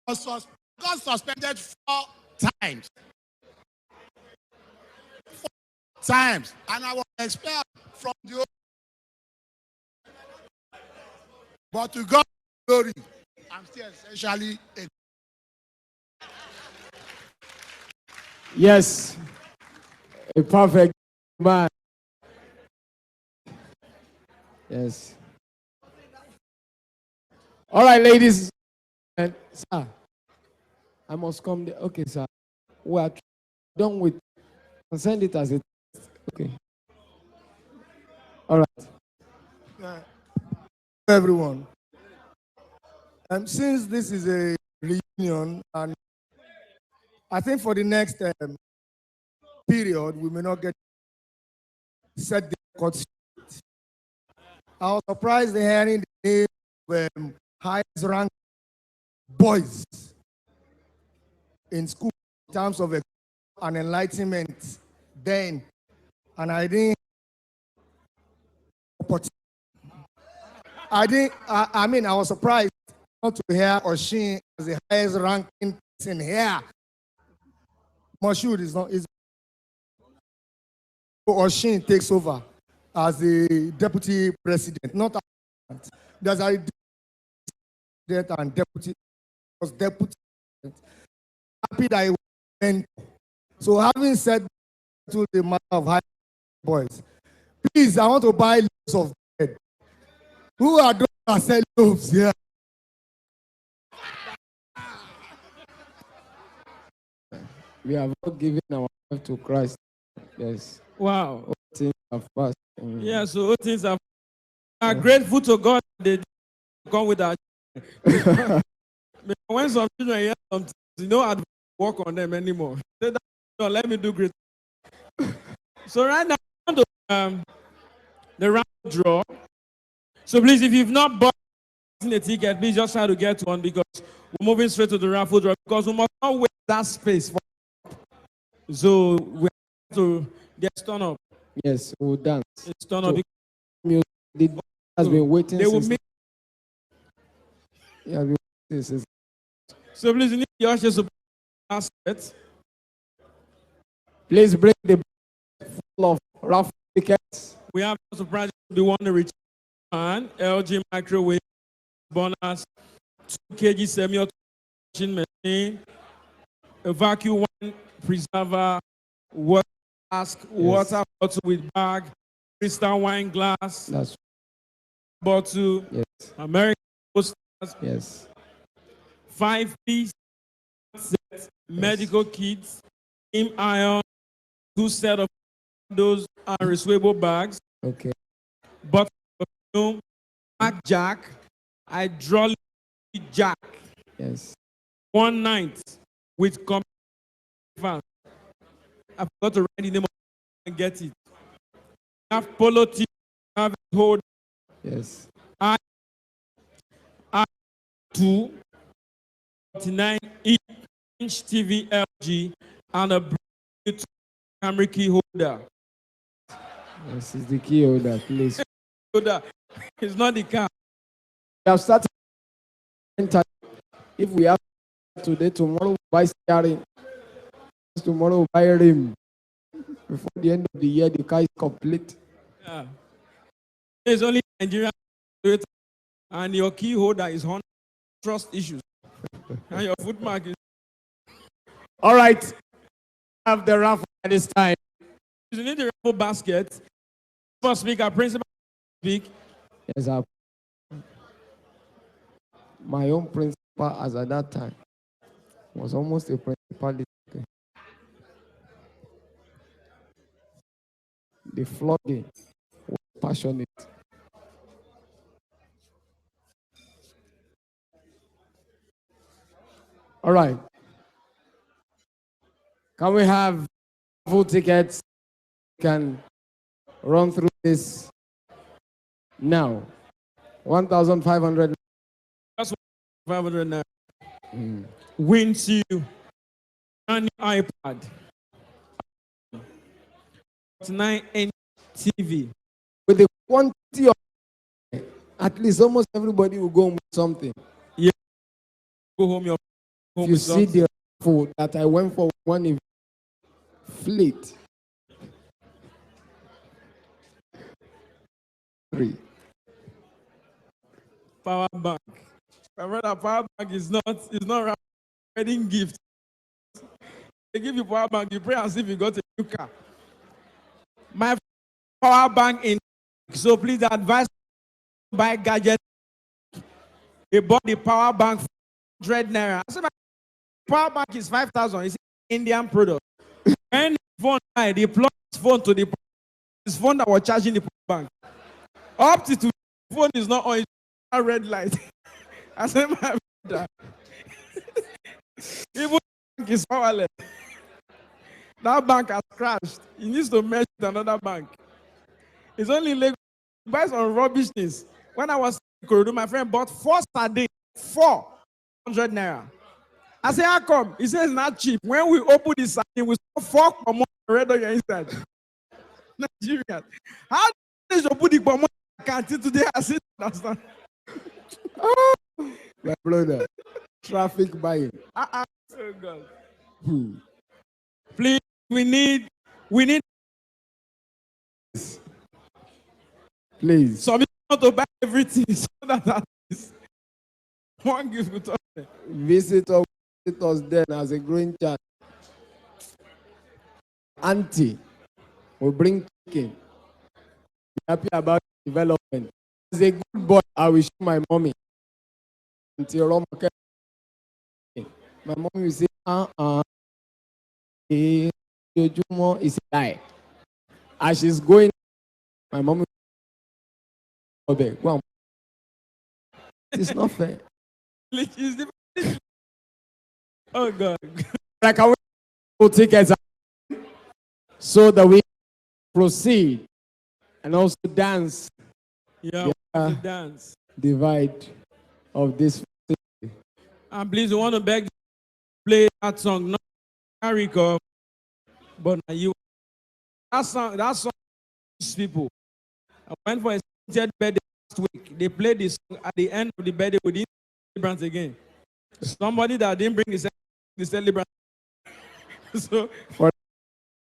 I got suspended 4 times. 4 times. And I was expelled from the But to God glory, I'm still essentially a Yes, a perfect man. Yes. All right, ladies and sir, I must come there. Okay, sir. We are done with. Send it as a text. Okay. All right. Everyone. Since this is a reunion, and I think for the next period, we may not get set the record straight. I was surprised hearing the name of highest ranked boys in school in terms of an enlightenment then, and I didn't. I mean, I was surprised not to hear Oshin as the highest ranking person here. Moshood is not. Oshin takes over as the deputy president, not president. There's a president and deputy. Was deputy president. Happy that he went. So having said to the matter of high boys, please, I want to buy loaves of bread. Who are those that sell loaves here? We have not given our life to Christ. Yes. Wow. All things are fast. Yeah, so all things are grateful to God they come with our children. When some children hear something, you know, I don't work on them anymore. Say that, no, let me do great. So right now, the round draw. So please, if you've not bought a ticket, please just try to get one because we're moving straight to the raffle draw because we must not wait that space for. So we have to get turn up. Yes, we'll dance. It's turn up. The has been waiting. They will since make. Yeah, been waiting since. So please, you need the ushers to basket. Please bring the full of raffle tickets. We have a surprise. We want to return an LG microwave bonus, 2 kg semi-auto machine, a vacuum wine preserver, water flask, water bottle with bag, crystal wine glass, That's bottle, American posters, yes, 5-piece set, medical kits, steam iron, 2 set of those and reusable bags. Okay. Bottle of perfume, back jack, hydraulic jack. Yes. 1 night with computer. I forgot to write the name of it and get it. Have polo tee, have it hold. Yes. I 2 49-inch TV LG and a brand camera key holder. This is the key holder, please. Holder. It's not the car. We have started. If we have today, tomorrow we buy steering. Tomorrow we buy rim. Before the end of the year, the car is complete. Yeah. There's only Nigerian and your key holder is on trust issues. And your foot mark is. All right. Have the raffle at this time. You need the raffle basket. First speaker, principal speak. Yes, my own principal as at that time was almost a principality. The flogging was passionate. All right. Can we have full tickets? Can run through this now. 1,500. That's 500 now. Wins you an iPad. 9-inch TV. With the quantity of, at least almost everybody will go home with something. Yeah. Go home your home you with see something. the food that I went for one event, fleet. 3. Power bank. My brother, power bank is not a wedding gift. They give you power bank, you pray as if you got a new car. My power bank in, so please advise buy gadget. They bought the power bank for 100 naira. I said my power bank is 5,000. It's Indian product. When the phone died, they plugged his phone to the phone that was charging the power bank. Up to today, the phone is not on, it's a red light. I said my brother. Even bank is powerless. That bank has crashed. He needs to merge with another bank. It's only Lagos. He buys some rubbish things. When I was in Korodu, my friend bought 4 sardines, 400 naira. I said, how come? He says it's not cheap. When we open the sardine, we saw 4 pomon red on your inside. Nigerian. How did you put the pomon in the canteen today? I said, understand. Oh, my brother. Traffic buying. Oh God. Please, we need. Please. Some people want to buy everything so that is one gift to talk. Visit us then as a growing child. Auntie will bring chicken. Be happy about development. As a good boy, I will show my mommy. Until Roma, my mom will say, is a guy. As she's going, my mom will go on. It's not fair. Oh God. Like I will take tickets so that we proceed and also dance. Yeah, dance. Divide of this. And please, we want to beg you to play that song. Not Rico, but you. That song people. I went for a 70th birthday last week. They played this song at the end of the birthday with the celebrants again. Somebody that didn't bring the celebrant. So you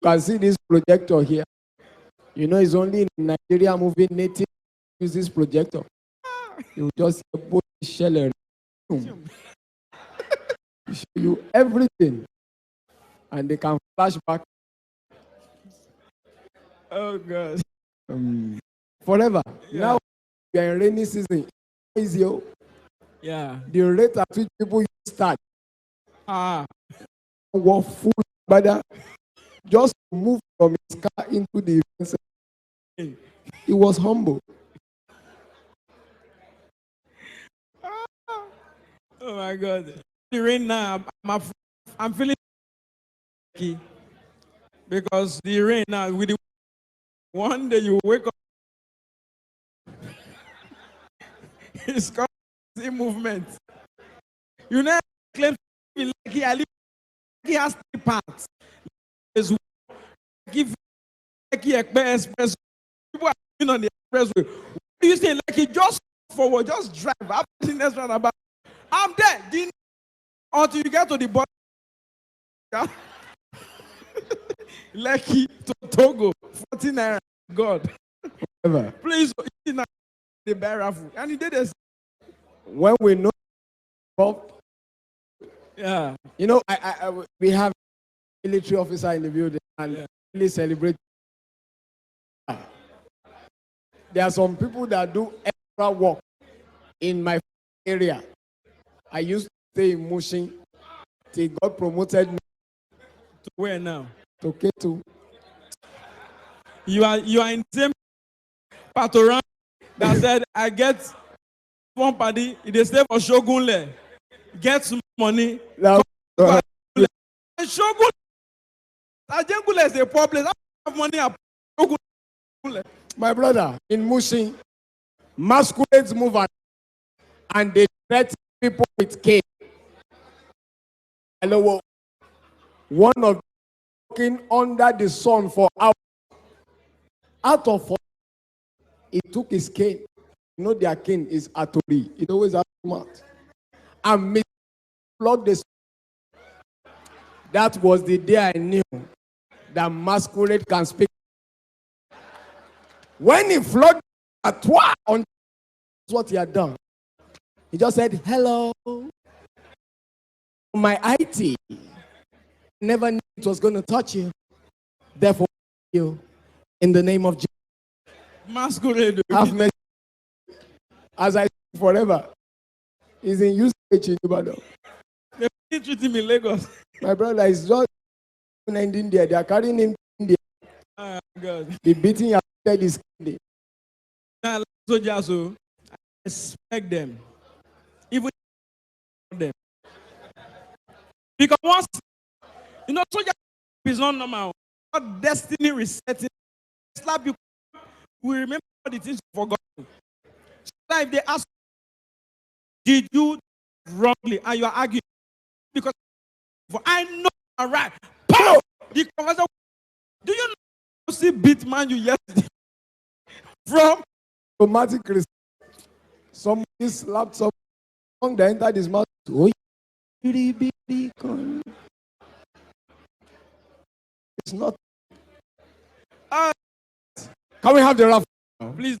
can see this projector here. You know, it's only in Nigeria movie native use this projector. You just put shell show you everything, and they can flash back. Oh God. Forever. Yeah. Now we are in rainy season. Easy. Yeah. The rate at which people start. Were full, brother. Just move from his car into the event center. He was humble. Oh my God. The rain now, I'm feeling lucky because the rain now, with the one day you wake up, it's called the movement. You never claim to be lucky. He has 3 parts. Give express. People are going on the expressway. What do you say? Like he just forward, just drive. After the next roundabout, I'm there. Until you get to the bottom. Yeah. Lucky to Togo, 14 naira. God. Please, the bearer. And he did this. When we know, yeah. You know, we have a military officer in the building and really celebrate. There are some people that do extra work in my area. I used to stay in Mushin. They got promoted me. To where now? To K2. You are in the same pattern that said, I get one party, they stay for Shogunle. Get some money. Shogun. Ajengule is a problem. I have money. My brother, in Mushin, masquerades move and they threaten people with cane. Hello, one of them working under the sun for hours. Out of 4, he took his cane. You know their cane is Atori. It always has smart. And flogged the. That was the day I knew that masquerade can speak. When he flogged at on what he had done. He just said, hello. My IT never knew it was going to touch you. Therefore, you, in the name of Jesus, Masquerade. have mercy. As I speak forever, is in usage in Ibadan. They're treating me in Lagos. My brother is just in India. They are carrying him to India. Oh, God. Be beating your head is candy. Now, soldiers, so I respect them. Even them. Because once, soldier is not normal. What destiny resetting, slap you, we remember all the things you forgot. So now if they ask, did you wrongly, and you are arguing, because I know I'm right. Pow! The conversation, do you know see beat man you yesterday? From automatic Christian. Somebody slapped someone that entered his mouth. Oh, it's not. Can we have the raffle? Please,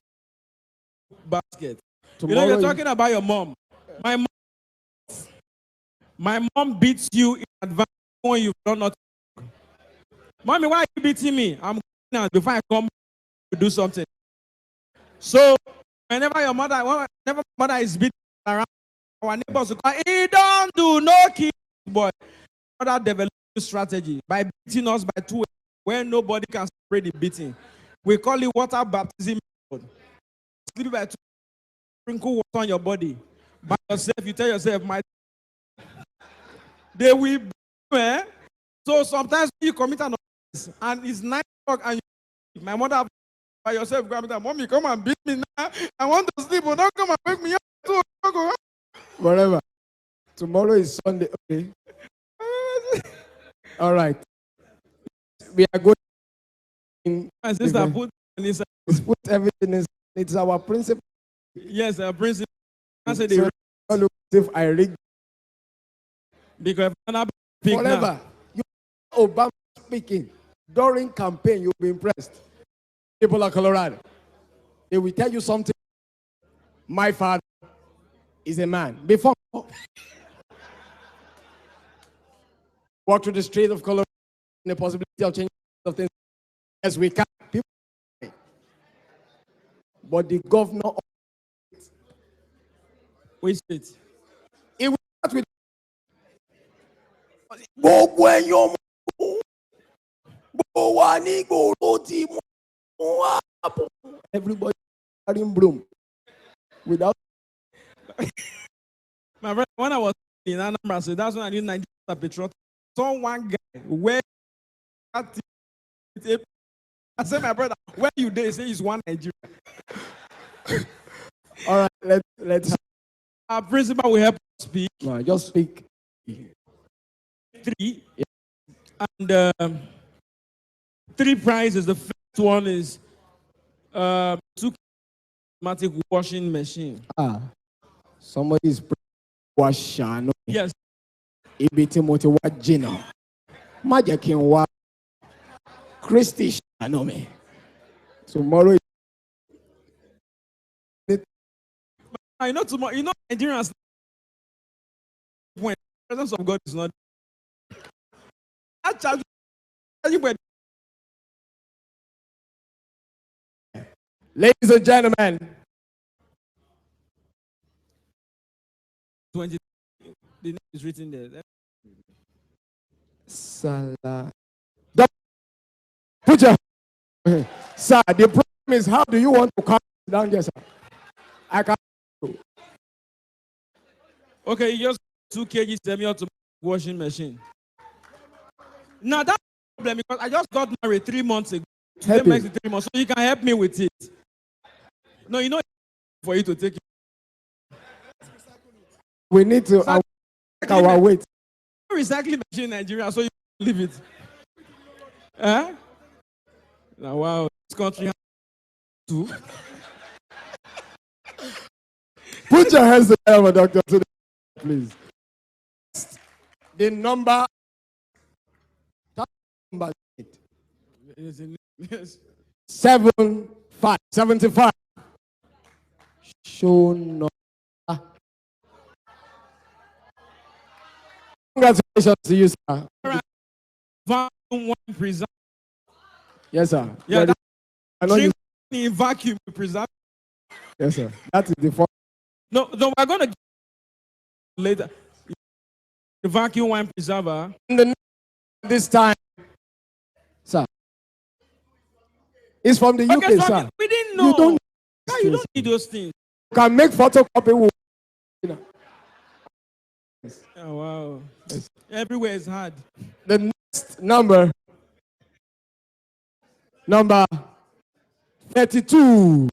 basket. Tomorrow You're talking about your mom. My mom beats you in advance when you've done nothing. Mommy, why are you beating me? I'm going out before I come to do something. So whenever mother is beating around, our neighbors will call, he don't do no kids, boy. Mother developed a strategy by beating us by 2 when nobody can spray the beating. We call it water baptism method. Sleep by 2, sprinkle water on your body. By yourself, you tell yourself, they will beat you, eh? So sometimes you commit an offense and it's 9 o'clock and my mother by yourself, mommy, come and beat me now. I want to sleep, but don't come and wake me up. Whatever. Tomorrow is Sunday. Okay. All right. We are going. My sister put everything in. It's our principle. Yes, our principle. I said so look if I read. Because forever. You Obama speaking during campaign, you'll be impressed. People of Colorado, they will tell you something. My father is a man. Before walk through the street of Colorado, the possibility of changing of things as we can. People, but the governor of which state? It will start with everybody carrying broom without. My brother, when I was in Anambra, so that's when I did 90 patriotic. Saw one guy where I said, my brother, where you there? He say he's one Nigeria. All right, let's. Our principal will help us speak. No, just speak. 3. And 3 prizes. The first one is 2 automatic washing machine. Somebody is washing. Yes. Ibiti moti wajino. Majakin wa Christy Shanome. Tomorrow. I know tomorrow. You know Nigerians. When the presence of God is not. Ladies and gentlemen, 20. The name is written there. Salah. Put your sir. The problem is, how do you want to calm down, yes, sir? I can't. Okay, you just 2 kg semi-automatic washing machine. Now that's the problem because I just got married 3 months ago. Today makes it 3 months, so you can help me with it. No, you know, for you to take it. We need to our weight. Recycling machine in Nigeria, so you can leave it. Huh? Now, wow, this country has 2. Put your hands together, Doctor, please. The number 8. Yes. 75. Show number Congratulations to you, sir. Vacuum one preserve. Yes, sir. Yeah, Very- I know you. drink in vacuum preserve. Yes, sir. That is the first. No, we're gonna give later. The vacuum wine preserver. This time, sir. It's from the Okay, UK, so sir. we didn't know. You don't. You don't need those things. You can make photocopy. Oh wow. Everywhere is hard. The next number 32.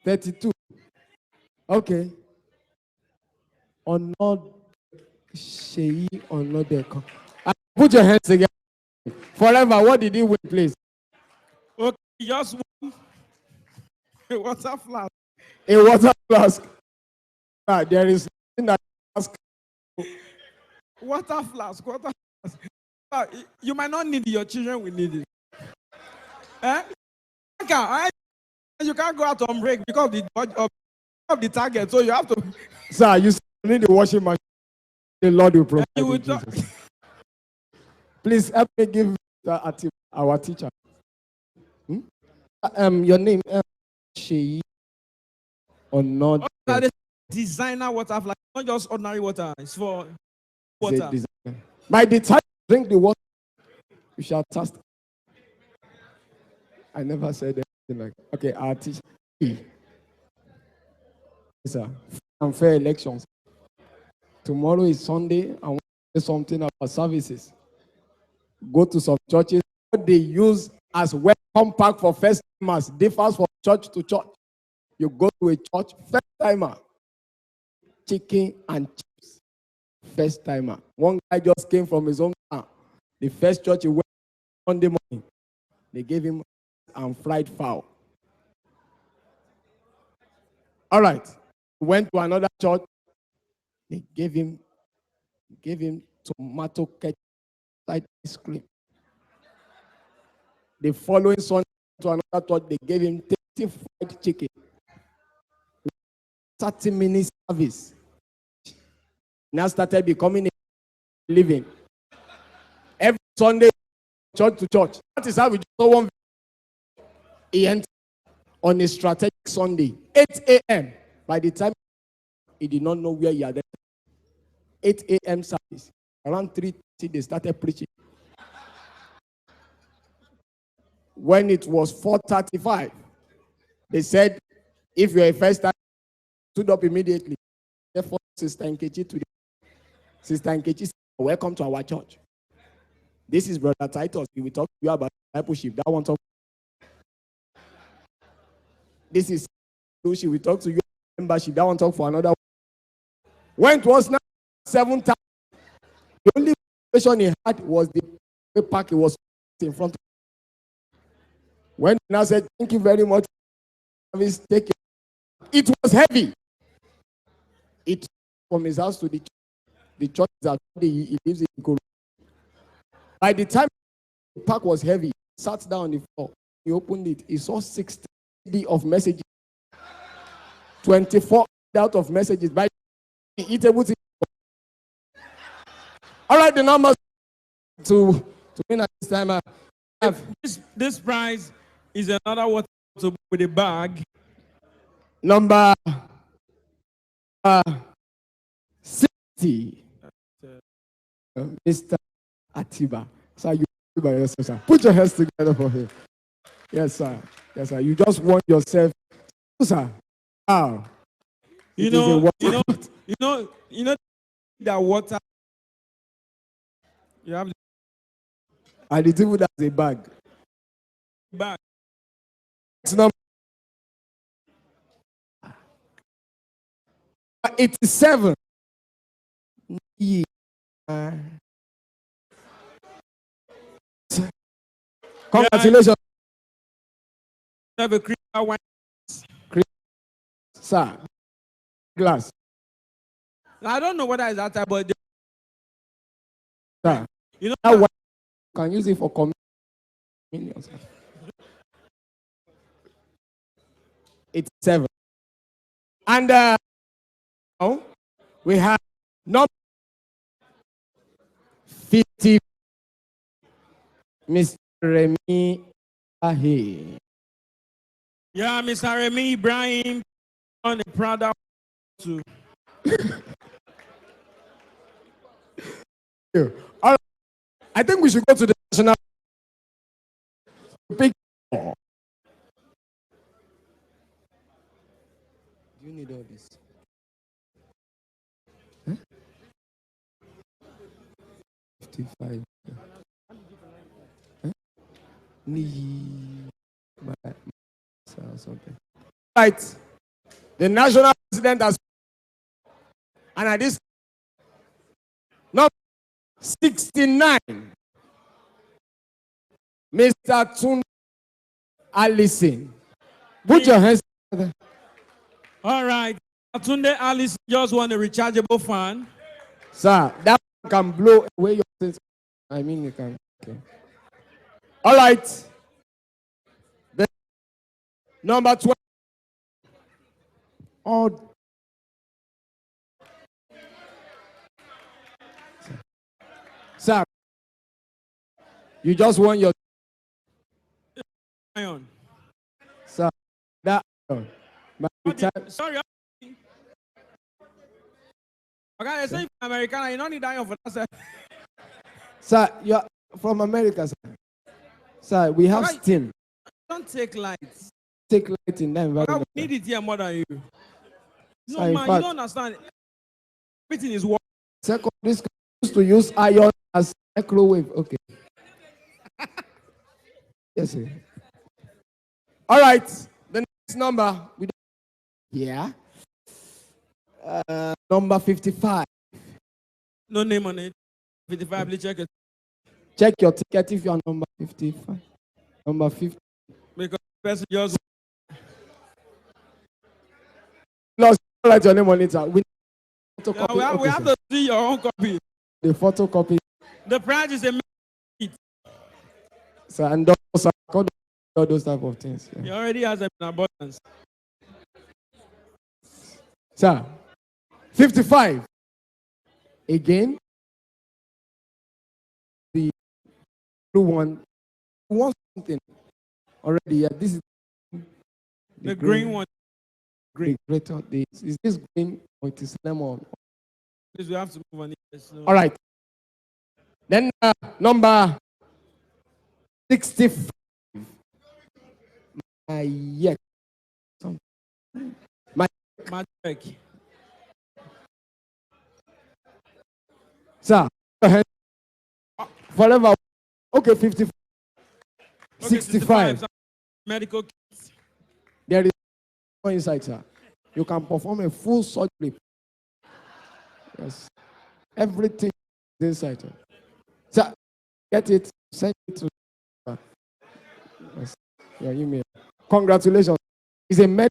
32. Okay. Onod Sheyi Onodeko. Put your hands together. Forever. What did he win, please? Okay, just one. A water flask. A water flask. There is nothing that ask. Water flask. Water flask. You might not need it. Your children will need it. Eh? You can't go out on break because of the target. So you have to. Sir, you need the washing machine. The Lord will provide. You will in Jesus. Please help me give our teacher. Your name, Sheyi or not? Designer water flask, not just ordinary water. It's for water. By the time you drink the water, you shall thirst. I never said anything like that. Okay, our teacher. Yes, sir. Unfair elections. Tomorrow is Sunday. I want to say something about services. Go to some churches. What they use as welcome pack for first timers differs from church to church. You go to a church, first timer, chicken and chips. First timer. One guy just came from his own town. The first church he went Monday morning. They gave him fried fowl. All right. Went to another church. They gave him tomato ketchup ice cream. The following Sunday to another church, they gave him 30 fried chicken. 30 minutes service. Now started becoming a living. Every Sunday, church to church. That is how we just saw one. He entered on a strategic Sunday, 8 a.m. By the time he did not know where he had entered. 8 a.m. service. Around 3:30, they started preaching. When it was 4:35, they said, if you're a first time, stood up immediately. Therefore, Sister Nkechi today. Sister Nkechi said, welcome to our church. This is Brother Titus. We will talk to you about discipleship. That one talk. This is Lucy. We talk to you about membership. That one talk for another one. When it was now 7 times, the only question he had was the pack he was in front of. When he now said, thank you very much, take it. It was heavy. It from his house to the church. The church is at he lives in Ikoro. By the time the pack was heavy, he sat down on the floor. He opened it. He saw 60 of messages. 24 out of messages. By eatable thing. All right, the numbers to win at this time. This prize is another water bottle with a bag. Number 60. Mr. Atiba. Sir, you by yourself, sir. Put your hands together for him. Yes, sir. Yes, sir. You just want yourself, sir. Wow. You know that water. You have and it's even as a bag. Bag. It's number 87. Yeah. Congratulations. Have a crystal wine. Sir. Glass. I don't know whether it's that type, but sir, you know that one you can use it for communion. It's 7. And we have number 50. Mr. Remy Ahe. Yeah, Mr. Remy Ibrahim on the Prada too. All right. I think we should go to the national picture. Do you need all this? Huh? 55. Huh? Something. Right. The national president has, and at this number 69, Mr. Tun Allison. Put your hands together. All right. Tunde Alice just won a rechargeable fan. Sir, that can blow away your sense. I mean, you can. Okay. All right. The number 12. Oh. Sir, you just won your Iron. Sir, that iron. Sorry. Okay, they say American, you don't need iron for that, sir. Sir, you're from America, sir. Sir, we have steam. Don't take lights. Take light in that environment. Okay, we need it here more than you. No, Sir, in man, fact, you don't understand. Everything is working. Second, this used to use iron as microwave. Okay. Yes, sir. All right. The next number. Yeah. Number 55. No name on it. 55, please check it. Check your ticket if you are number 55. Number 50. Because the person just. Plus, write your name on it, sir. Yeah, we have to see your own copy. The photocopy. The price is a minute. Sir, and all those type of things. Yeah. He already has them in abundance. Sir, 55. Again, the blue one wants something already. Yeah, this is the green one. Green. Greater. Is this green or it is lemon? Please, we have to move on. Yes, no. All right. Then number 65. Yes. Magic. Sir, forever. Okay, 55. Okay, 65. Medical kits. There is no inside, sir. You can perform a full surgery. Yes. Everything is inside, sir. Sir, get it, send it to yes, your email. Congratulations. It's a medical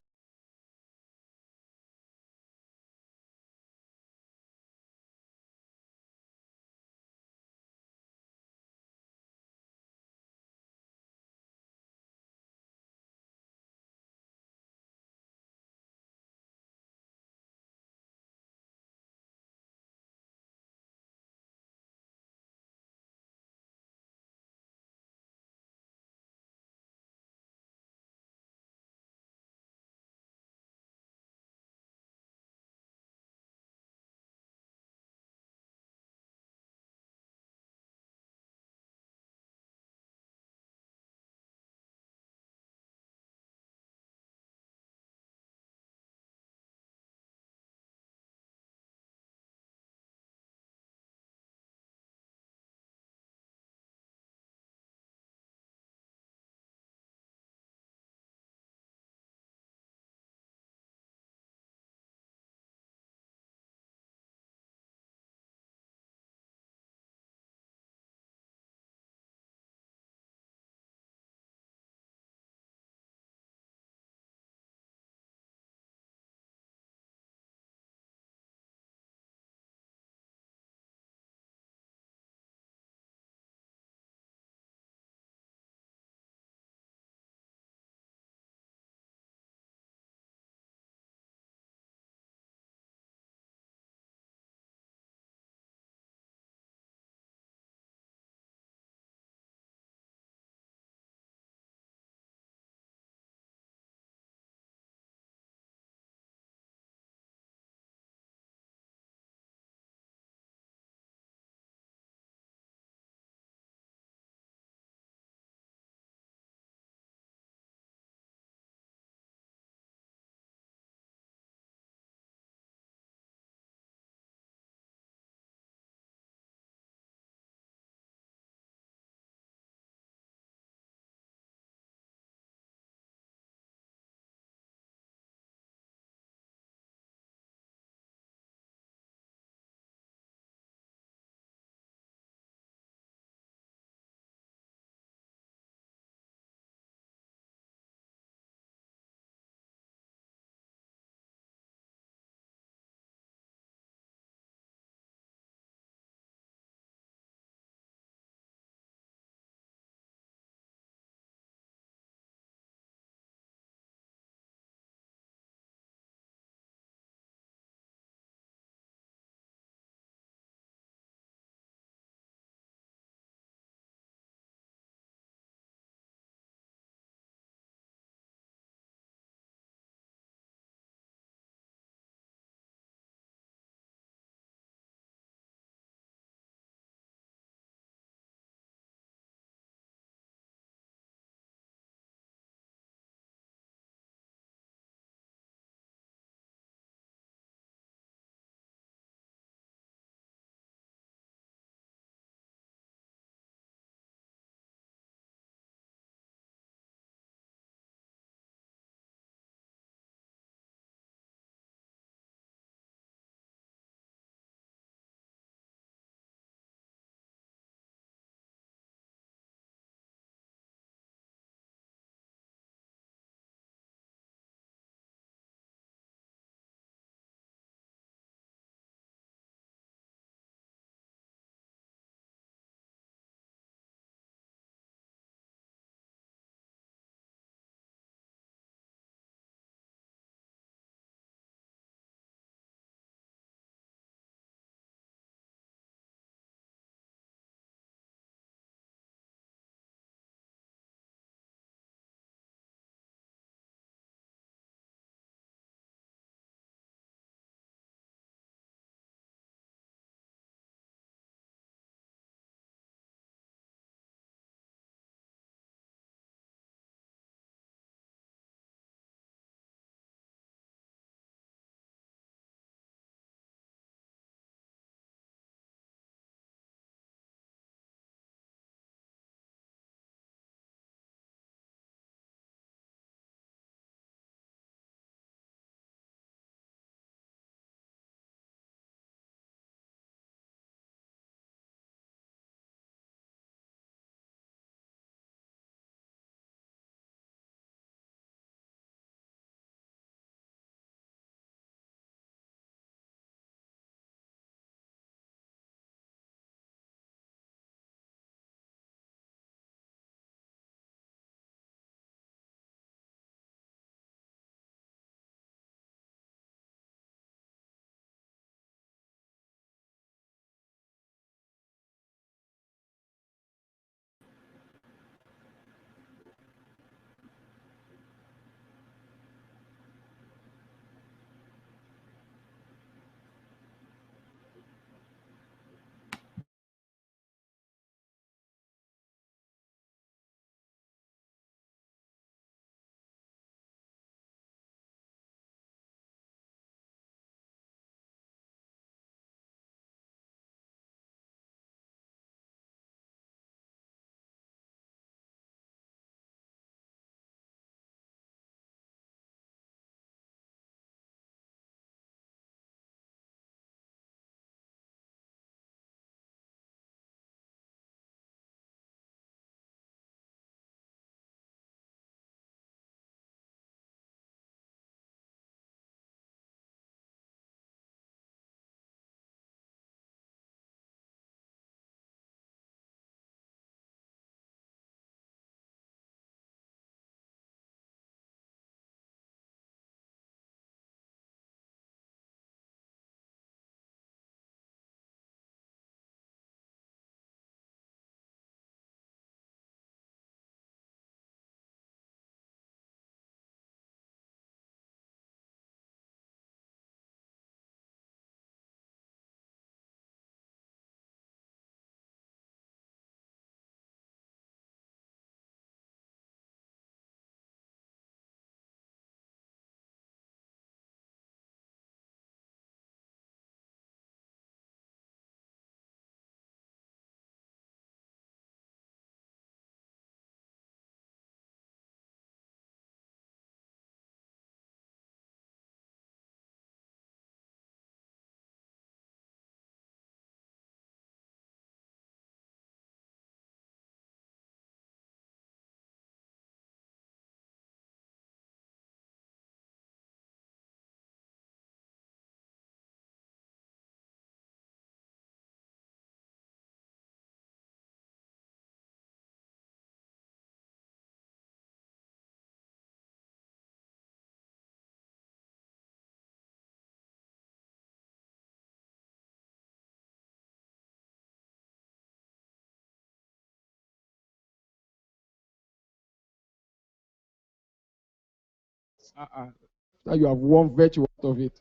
Now you have one virtue out of it.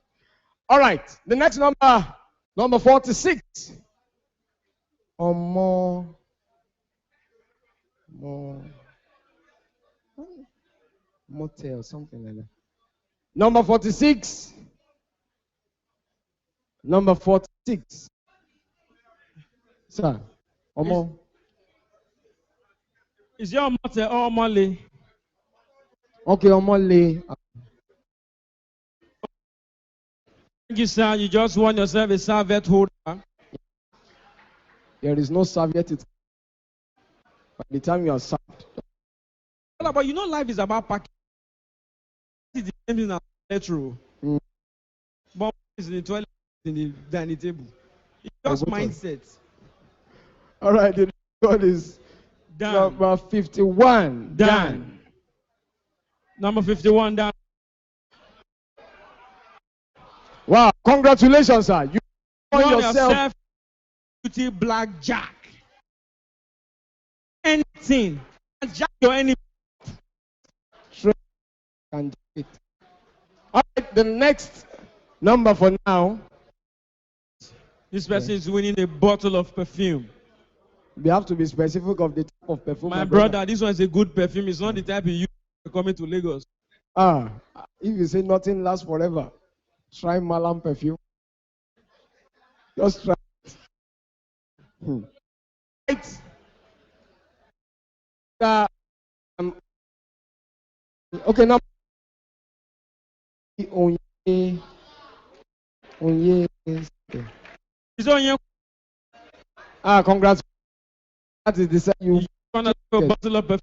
All right, the next number 46. Or more motel, something like that. Number 46. Number 46. Sir, Omo. Is your motel or Molly? Okay, Omole. Thank you, sir. You just won yourself a serviette holder. There is no serviette. By the time you are served. But you know, life is about packing. It's the same thing as petrol. But it's in the toilet, in the dining table. It's just mindset. All right, the God is Dan. Number 51. Dan. Number 51, Dan. Wow, congratulations, sir. You won yourself beauty blackjack. Anything. Jack your enemy. And it. All right, the next number for now. This person is winning a bottle of perfume. We have to be specific of the type of perfume. My brother, this one is a good perfume. It's not the type you use coming to Lagos. If you say nothing lasts forever, try Malam perfume. Just try it. Right. Okay, now. Congrats. That is the same. You want to have a bottle of perfume.